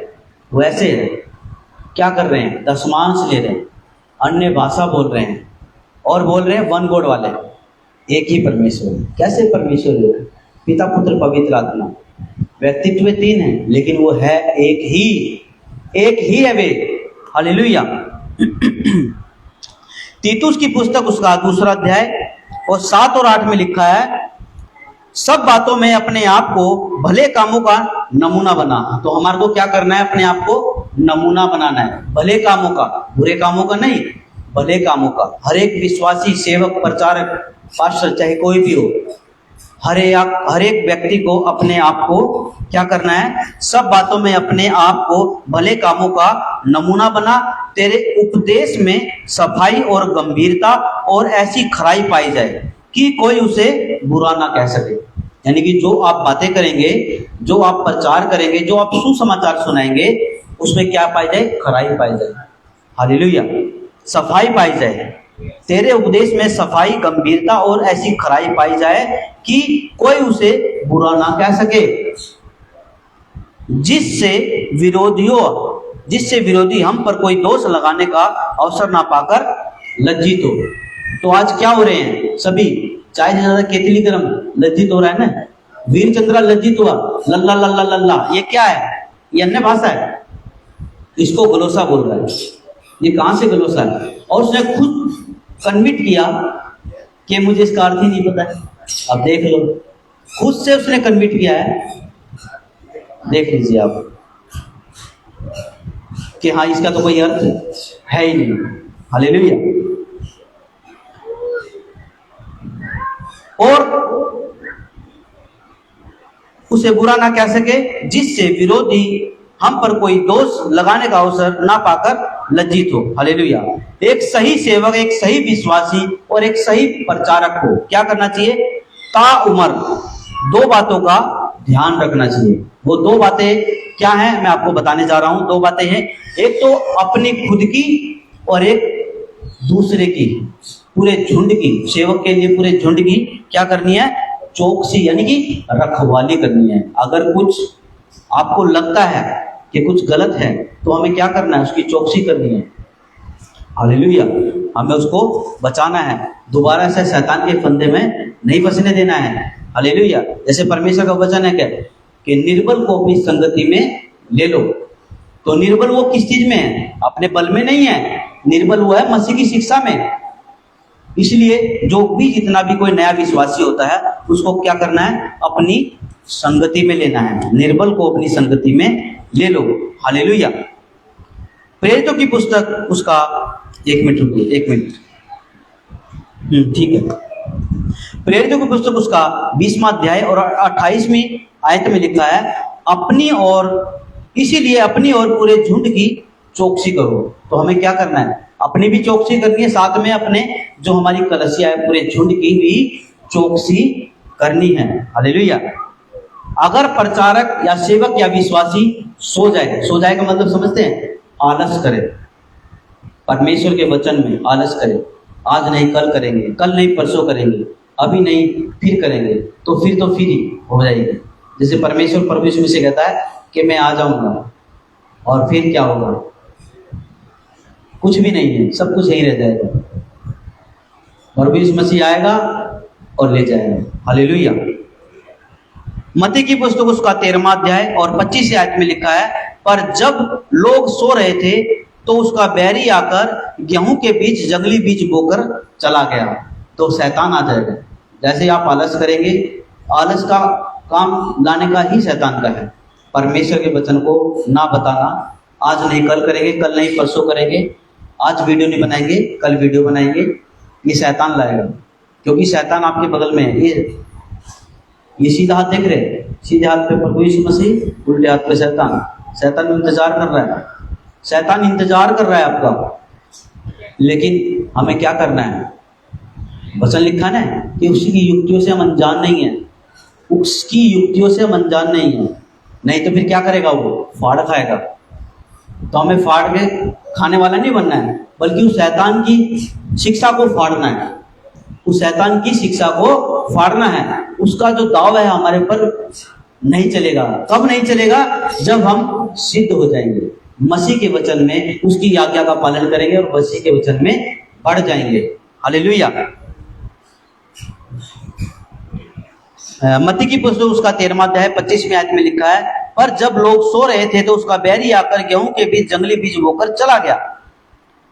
वो ऐसे है, क्या कर रहे हैं? दशमांश ले रहे हैं, अन्य भाषा बोल रहे हैं, और बोल रहे हैं वन गॉड वाले, एक ही परमेश्वर। कैसे परमेश्वर है? पिता, पुत्र, पवित्र आत्मा। व्यक्तित्व 3 है लेकिन वो है एक ही है वे। हालेलुया। तीतुस की पुस्तक उसका 2 अध्याय और 7 और 8 में लिखा है, सब बातों में अपने आप को भले कामों का नमूना बना। तो हमारे को क्या करना है? अपने आप को नमूना बनाना है, भले कामों का, बुरे कामों का नहीं, भले कामों का। हर एक विश्वासी, सेवक, प्रचारक, पास्टर, चाहे कोई भी हो, हर एक व्यक्ति को अपने आप को क्या करना है? सब बातों में अपने आप को भले कामों का नमूना बना, तेरे उपदेश में सफाई और गंभीरता और ऐसी खराई पाई जाए कि कोई उसे बुरा ना कह सके। यानी कि जो आप बातें करेंगे, जो आप प्रचार करेंगे, जो आप सुसमाचार सुनाएंगे, उसमें क्या पाई जाए? खराई पाई जाए। हालेलुया, सफाई पाई जाए। तेरे उपदेश में सफाई, गंभीरता और ऐसी खराई पाई जाए कि कोई उसे बुरा ना कह सके, जिससे विरोधी हम पर कोई दोष लगाने का अवसर ना पाकर लज्जित हो। तो आज क्या हो रहे हैं सभी? चाहे ज्यादा केतली गरम लज्जित हो रहा है ना। वीर चंद्रा लज्जित हुआ, लल्ला लल्ला लल्ला, ये क्या है? ये अन्य भाषा है, इसको गलोसा बोल रहा है। ये कहां से गलोसा है? और उसने खुद कन्विट किया कि मुझे इसका अर्थ ही नहीं पता है। अब देख लो, खुद से उसने कन्विट किया है, देख लीजिए आप कि हाँ, इसका तो कोई अर्थ है ही नहीं। हालेलुया। और उसे बुरा ना कह सके, जिससे विरोधी हम पर कोई दोष लगाने का अवसर ना पाकर लज्जित हो। हालेलुया। एक सही सेवक, एक सही विश्वासी और एक सही प्रचारक को क्या करना चाहिए? ताउम्र 2 बातों का ध्यान रखना चाहिए। वो 2 बातें क्या हैं? मैं आपको बताने जा रहा हूं। 2 बातें हैं, एक तो अपनी खुद की और एक दूसरे की, पूरे झुंड की। सेवक के लिए पूरे झुंड की क्या करनी है? चौकसी, यानी कि रखवाली करनी है। अगर कुछ आपको लगता है कि कुछ गलत है तो हमें क्या करना है? उसकी चौकसी करनी है। हालेलुया। हमें उसको बचाना है, दोबारा से शैतान के फंदे में नहीं फंसने देना है। हालेलुया। जैसे परमेश्वर का वचन है क्या कि निर्बल को अपनी संगति में ले लो। तो निर्बल वो किस चीज में है? अपने बल में नहीं है, निर्बल वो है मसीह की शिक्षा में। इसलिए जो भी जितना भी कोई नया विश्वासी होता है उसको क्या करना है? अपनी संगति में लेना है। निर्बल को अपनी संगति में ले लो। हालेलुया। प्रेरितों की पुस्तक उसका 1 मिनट रुकिए, 1 मिनट, ठीक है। प्रेरितों की पुस्तक उसका 20वां अध्याय और 28वीं आयत में लिखा है, इसीलिए अपनी और पूरे झुंड की चौकसी करो। तो हमें क्या करना है? अपनी भी चौकसी करनी है, साथ में अपने जो हमारी कलीसिया है पूरे झुंड की भी चौकसी करनी है। हालेलुया। अगर प्रचारक या सेवक या विश्वासी सो जाए का मतलब समझते हैं? आलस करे, परमेश्वर के वचन में आलस करे, आज नहीं कल करेंगे, कल नहीं परसों करेंगे, अभी नहीं फिर करेंगे, तो फिर हो जाएगी। जैसे परमेश्वर प्रभु यीशु मसीह कहता है कि मैं आ जाऊंगा, और फिर क्या होगा? कुछ भी नहीं है, सब कुछ यही रह जाएगा। प्रभु यीशु मसीह आएगा और ले जाएगा। हालेलुया। मत्ती की पुस्तक उसका 13वां अध्याय और 25 आयत में लिखा है, पर जब लोग सो रहे थे तो उसका बैरी आकर गेहूं के बीच जंगली बीज बोकर चला गया। तो शैतान आ जाएगा। जैसे आप आलस करेंगे, आलस का काम लाने का ही शैतान का है। परमेश्वर के वचन को ना बताना, आज नहीं कल करेंगे, कल नहीं परसों करेंगे, आज वीडियो नहीं बनाएंगे, कल वीडियो बनाएंगे, ये शैतान लाएगा। क्योंकि शैतान आपके बगल में है। ये सीधा हाथ देख रहे, सीधे हाथ पे प्रभु यीशु मसीह, उल्टे हाथ पे शैतान। शैतान इंतजार कर रहा है, शैतान इंतजार कर रहा है आपका। लेकिन हमें क्या करना है? वचन लिखा ना कि उसकी युक्तियों से हम अनजान नहीं है, उसकी युक्तियों से हम अनजान नहीं है, नहीं तो फिर क्या करेगा? वो फाड़ खाएगा। तो हमें फाड़ के खाने वाला नहीं बनना है, बल्कि उस शैतान की शिक्षा को फाड़ना है। उस शैतान की शिक्षा को फाड़ना है। उसका जो दाव है हमारे पर नहीं चलेगा। कब नहीं चलेगा? जब हम सिद्ध हो जाएंगे, मसीह के वचन में उसकी आज्ञा का पालन करेंगे और मसीह के वचन में बढ़ जाएंगे। हालेलुया। मत्ती की पुस्तक उसका 13वां अध्याय 25वें आयत में लिखा है, पर जब लोग सो रहे थे तो उसका बैरी आकर गेहूं के बीच जंगली बीज बोकर चला गया।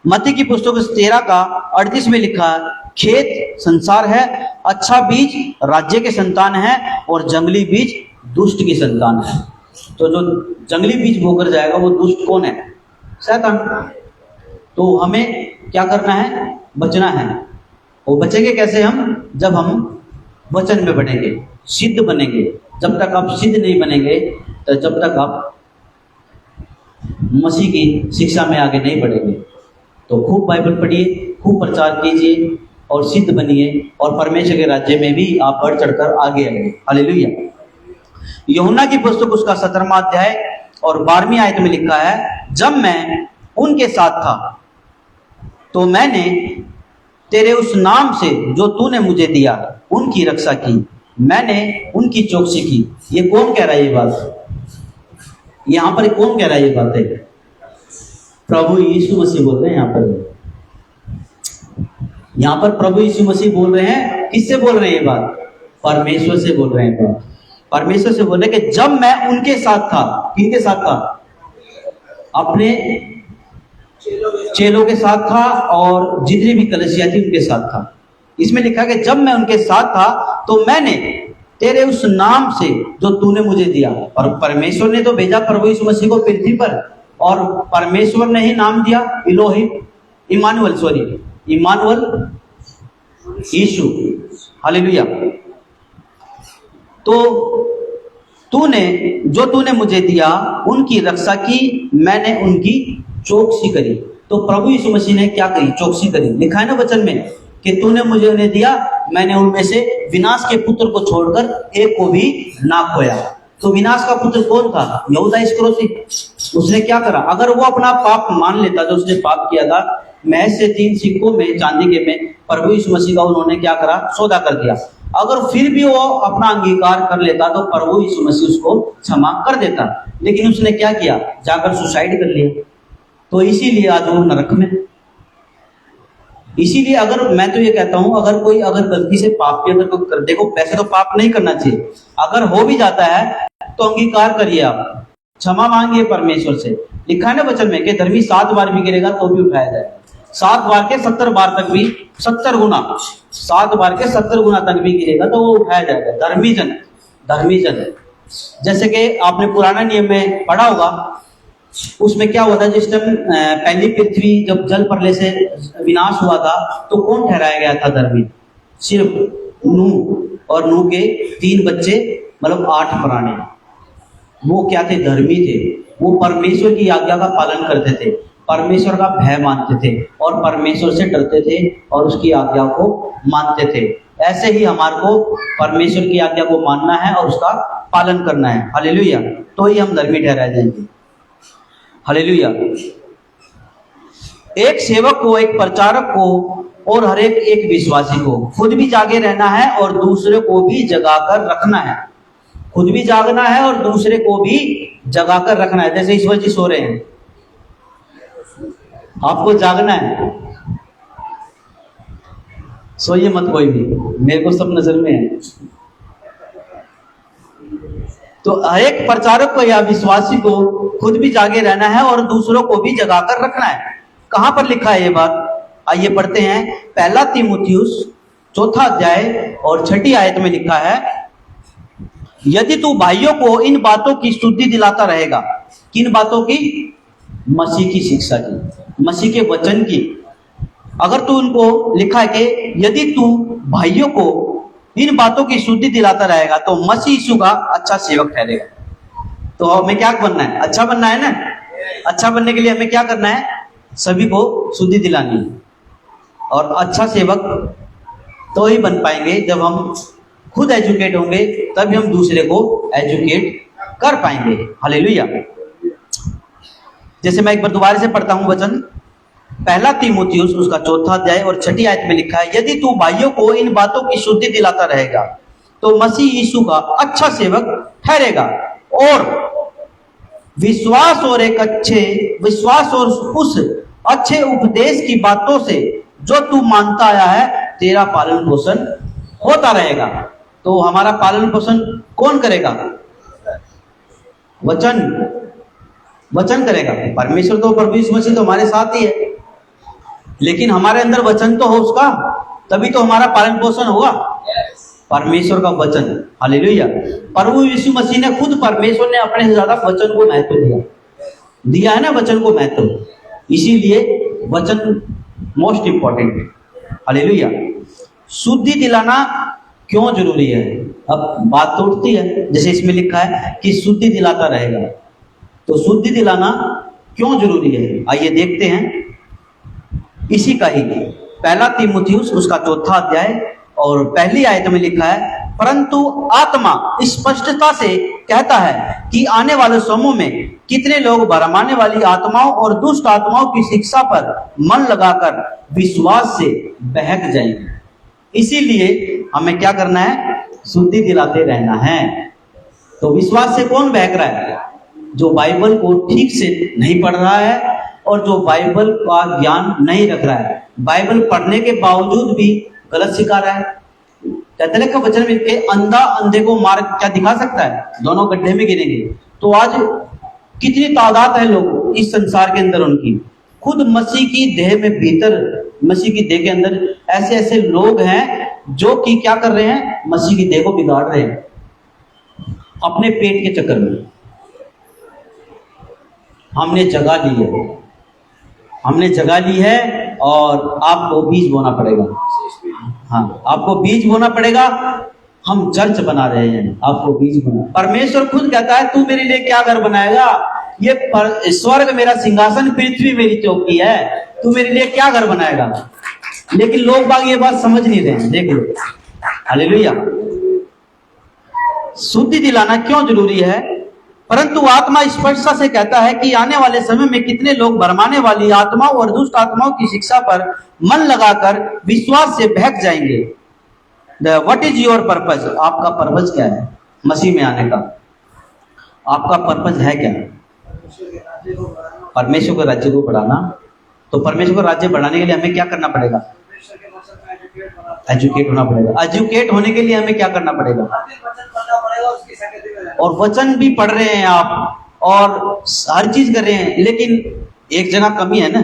मत्ती की पुस्तक 13 का 38 में लिखा है, खेत संसार है, अच्छा बीज राज्य के संतान है और जंगली बीज दुष्ट की संतान है। तो जो जंगली बीज बोकर जाएगा वो दुष्ट कौन है? शैतान। तो हमें क्या करना है? बचना है। वो बचेंगे कैसे हम? जब हम वचन में बढ़ेंगे, सिद्ध बनेंगे। जब तक आप सिद्ध नहीं बनेंगे, तो जब तक आप मसीह की शिक्षा में आगे नहीं बढ़ेंगे। तो खूब बाइबल पढ़िए, खूब प्रचार कीजिए और सिद्ध बनिए, और परमेश्वर के राज्य में भी आप बढ़ चढ़कर आगे आएंगे। हालेलुया। यूहन्ना की पुस्तक उसका 17वां अध्याय और 12वीं आयत में लिखा है, जब मैं उनके साथ था तो मैंने तेरे उस नाम से जो तूने मुझे दिया उनकी रक्षा की, मैंने उनकी चौकसी की। ये कौन कह रहा है ये बात? यहां पर कौन कह रहा है ये बातें? प्रभु यीशु मसीह बोल रहे हैं। यहां पर प्रभु यीशु मसीह बोल रहे हैं। किससे बोल रहे हैं ये बात? परमेश्वर से बोल रहे हैं। परमेश्वर से बोल रहे हैं कि जब मैं उनके साथ था। किनके साथ था? अपने चेलों के साथ था और जितनी भी कलीसिया थी उनके साथ था। इसमें लिखा कि जब मैं उनके साथ था तो मैंने तेरे उस नाम से जो तूने मुझे दिया। और परमेश्वर ने तो भेजा प्रभु यीशु मसीह को पृथ्वी पर, और परमेश्वर ने ही नाम दिया इलोहिम, इमानुएल, यीशु। हालेलुया। तो जो तूने मुझे दिया उनकी रक्षा की, मैंने उनकी चौकसी करी। तो प्रभु यीशु मसीह ने क्या करी? चौकसी करी। लिखा है ना वचन में कि तूने मुझे उन्हें दिया, मैंने उनमें से विनाश के पुत्र को छोड़कर एक को भी ना खोया। तो विनाश का पुत्र कौन था? यहूदा इस्करियोती। उसने क्या करा? अगर वो अपना पाप मान लेता जो उसने पाप किया था, महज से 3 सिक्कों में चांदी के में प्रभु यीशु मसीह का उन्होंने क्या करा? सौदा कर दिया। अगर फिर भी वो अपना अंगीकार कर लेता तो प्रभु यीशु मसीह उसको क्षमा कर देता। लेकिन उसने क्या किया? जाकर सुसाइड कर लिया। तो इसीलिए आज वो नरक में। इसीलिए अगर मैं तो ये कहता हूं, अगर गलती से पाप भी अगर कोई कर, देखो वैसे तो पाप नहीं करना चाहिए, अगर हो भी जाता है तो अंगीकार करिए, आप क्षमा मांगिए परमेश्वर से। लिखा है ना वचन में कि धर्मी 7 बार भी गिरेगा तो भी उठाया जाए। 7 बार के 70 बार तक भी, 70 गुना, 7 बार के 70 गुना तक भी गिरेगा तो वो उठाया जाएगा। धर्मी जन। जैसे कि आपने पुराना नियम में पढ़ा होगा, उसमें क्या हुआ था? जिस टाइम पहली पृथ्वी जब जल प्रलय से विनाश हुआ था तो कौन ठहराया गया था धर्मी? सिर्फ नूह और नूह के 3 बच्चे, मतलब 8 प्राणी। वो क्या थे? धर्मी थे। वो परमेश्वर की आज्ञा का पालन करते थे, परमेश्वर का भय मानते थे और परमेश्वर से डरते थे और उसकी आज्ञा को मानते थे। ऐसे ही हमारे को परमेश्वर की आज्ञा को मानना है और उसका पालन करना है। हालेलुया। तो ही हम धर्मी ठहराए जाएंगे। हालेलुया। एक सेवक को, एक प्रचारक को और हर एक विश्वासी को खुद भी जागे रहना है और दूसरे को भी जगाकर रखना है। खुद भी जागना है और दूसरे को भी जगाकर रखना है। जैसे ईश्वर जी सो रहे हैं, आपको जागना है। सोइए मत कोई भी, मेरे को सब नजर में है। तो एक प्रचारक को या विश्वासी को खुद भी जागे रहना है और दूसरों को भी जगाकर रखना है। कहां पर लिखा है ये बात? आइए पढ़ते हैं। 1 तीमुथियुस 4 अध्याय और 6 आयत में लिखा है, यदि तू भाइयों को इन बातों की शुद्धि दिलाता रहेगा। किन बातों की? मसीह की शिक्षा की, मसीह के वचन की। अगर तू उनको, लिखा है कि यदि तू भाइयों को इन बातों की शुद्धि दिलाता रहेगा तो मसीह यीशु का अच्छा सेवक ठहरेगा। तो हमें क्या बनना है? अच्छा बनना है ना। अच्छा बनने के लिए हमें क्या करना है? सभी को शुद्धि दिलानी है। और अच्छा सेवक तो ही बन पाएंगे जब हम खुद एजुकेट होंगे, तभी हम दूसरे को एजुकेट कर पाएंगे। हालेलुया। जैसे मैं एक बार दोबारा से पढ़ता हूं वचन, 1 तीमुथियुस उसका 4 अध्याय और 6 आयत में लिखा है, यदि तू भाइयों को इन बातों की शुद्धि दिलाता रहेगा तो मसीह यीशु का अच्छा सेवक ठहरेगा और विश्वास और उस अच्छे उपदेश की बातों से जो तू मानता आया है तेरा पालन पोषण होता रहेगा। तो हमारा पालन पोषण कौन करेगा? वचन करेगा। परमेश्वर तो, प्रभु यीशु मसीह तो हमारे साथ ही है, लेकिन हमारे अंदर वचन तो हो उसका। तभी तो हमारा पालन पोषण होगा। परमेश्वर का वचन, हालेलुया। प्रभु यीशु मसीह ने खुद, परमेश्वर ने अपने से ज्यादा वचन को महत्व दिया है ना, वचन को महत्व, इसीलिए वचन मोस्ट इंपॉर्टेंट है, हालेलुया। शुद्धि दिलाना क्यों जरूरी है? अब बात तो उठती है, जैसे इसमें लिखा है कि शुद्धि दिलाता रहेगा, तो शुद्धि दिलाना क्यों जरूरी है? आइए देखते हैं इसी का ही पहला तीमुथियुस उसका 4 अध्याय और पहली आयत में लिखा है, परंतु आत्मा स्पष्टता से कहता है कि आने वाले समूह में कितने लोग भरमाने वाली आत्माओं और दुष्ट आत्माओं की शिक्षा पर मन लगाकर विश्वास से बहक जाएंगे। इसीलिए हमें क्या करना है? शुद्धि दिलाते रहना है। तो विश्वास से कौन बहक रहा है? जो बाइबल को ठीक से नहीं पढ़ रहा है और जो बाइबल का ज्ञान नहीं रख रहा है, बाइबल पढ़ने के बावजूद भी गलत सिखा रहा है। कहते का वचन में के अंधा अंधे को मार्ग क्या दिखा सकता है? दोनों गड्ढे में गिरेंगे। तो आज कितनी तादाद है लोग इस संसार के अंदर, उनकी खुद मसीह की देह में भीतर, मसीह की देह के अंदर ऐसे ऐसे लोग हैं जो कि क्या कर रहे हैं? मसीह की देह को बिगाड़ रहे हैं अपने पेट के चक्कर में। हमने जगह ली है, हमने जगह ली है और आपको बीज बोना पड़ेगा। हाँ, आपको बीज बोना पड़ेगा। हम चर्च बना रहे हैं, आपको बीज बोना। परमेश्वर खुद कहता है, तू मेरे लिए क्या घर बनाएगा? ये स्वर्ग मेरा सिंहासन, पृथ्वी मेरी चौकी है, तू मेरे लिए क्या घर बनाएगा? लेकिन लोग बाग ये बात समझ नहीं रहे हैं। देख लो, हालेलुया। शुद्धि दिलाना क्यों जरूरी है? परंतु आत्मा स्पष्टता से कहता है कि आने वाले समय में कितने लोग भरमाने वाली आत्माओं और दुष्ट आत्माओं की शिक्षा पर मन लगाकर विश्वास से बहक जाएंगे। What is your purpose? आपका पर्पज क्या है मसीह में आने का? आपका पर्पज है क्या? परमेश्वर के राज्य को बढ़ाना। तो परमेश्वर का राज्य बढ़ाने के लिए हमें क्या करना पड़ेगा? एजुकेट होना पड़ेगा। एजुकेट होने के लिए हमें क्या करना पड़ेगा? और वचन भी पढ़ रहे हैं आप और हर चीज कर रहे हैं, लेकिन एक जगह कमी है ना,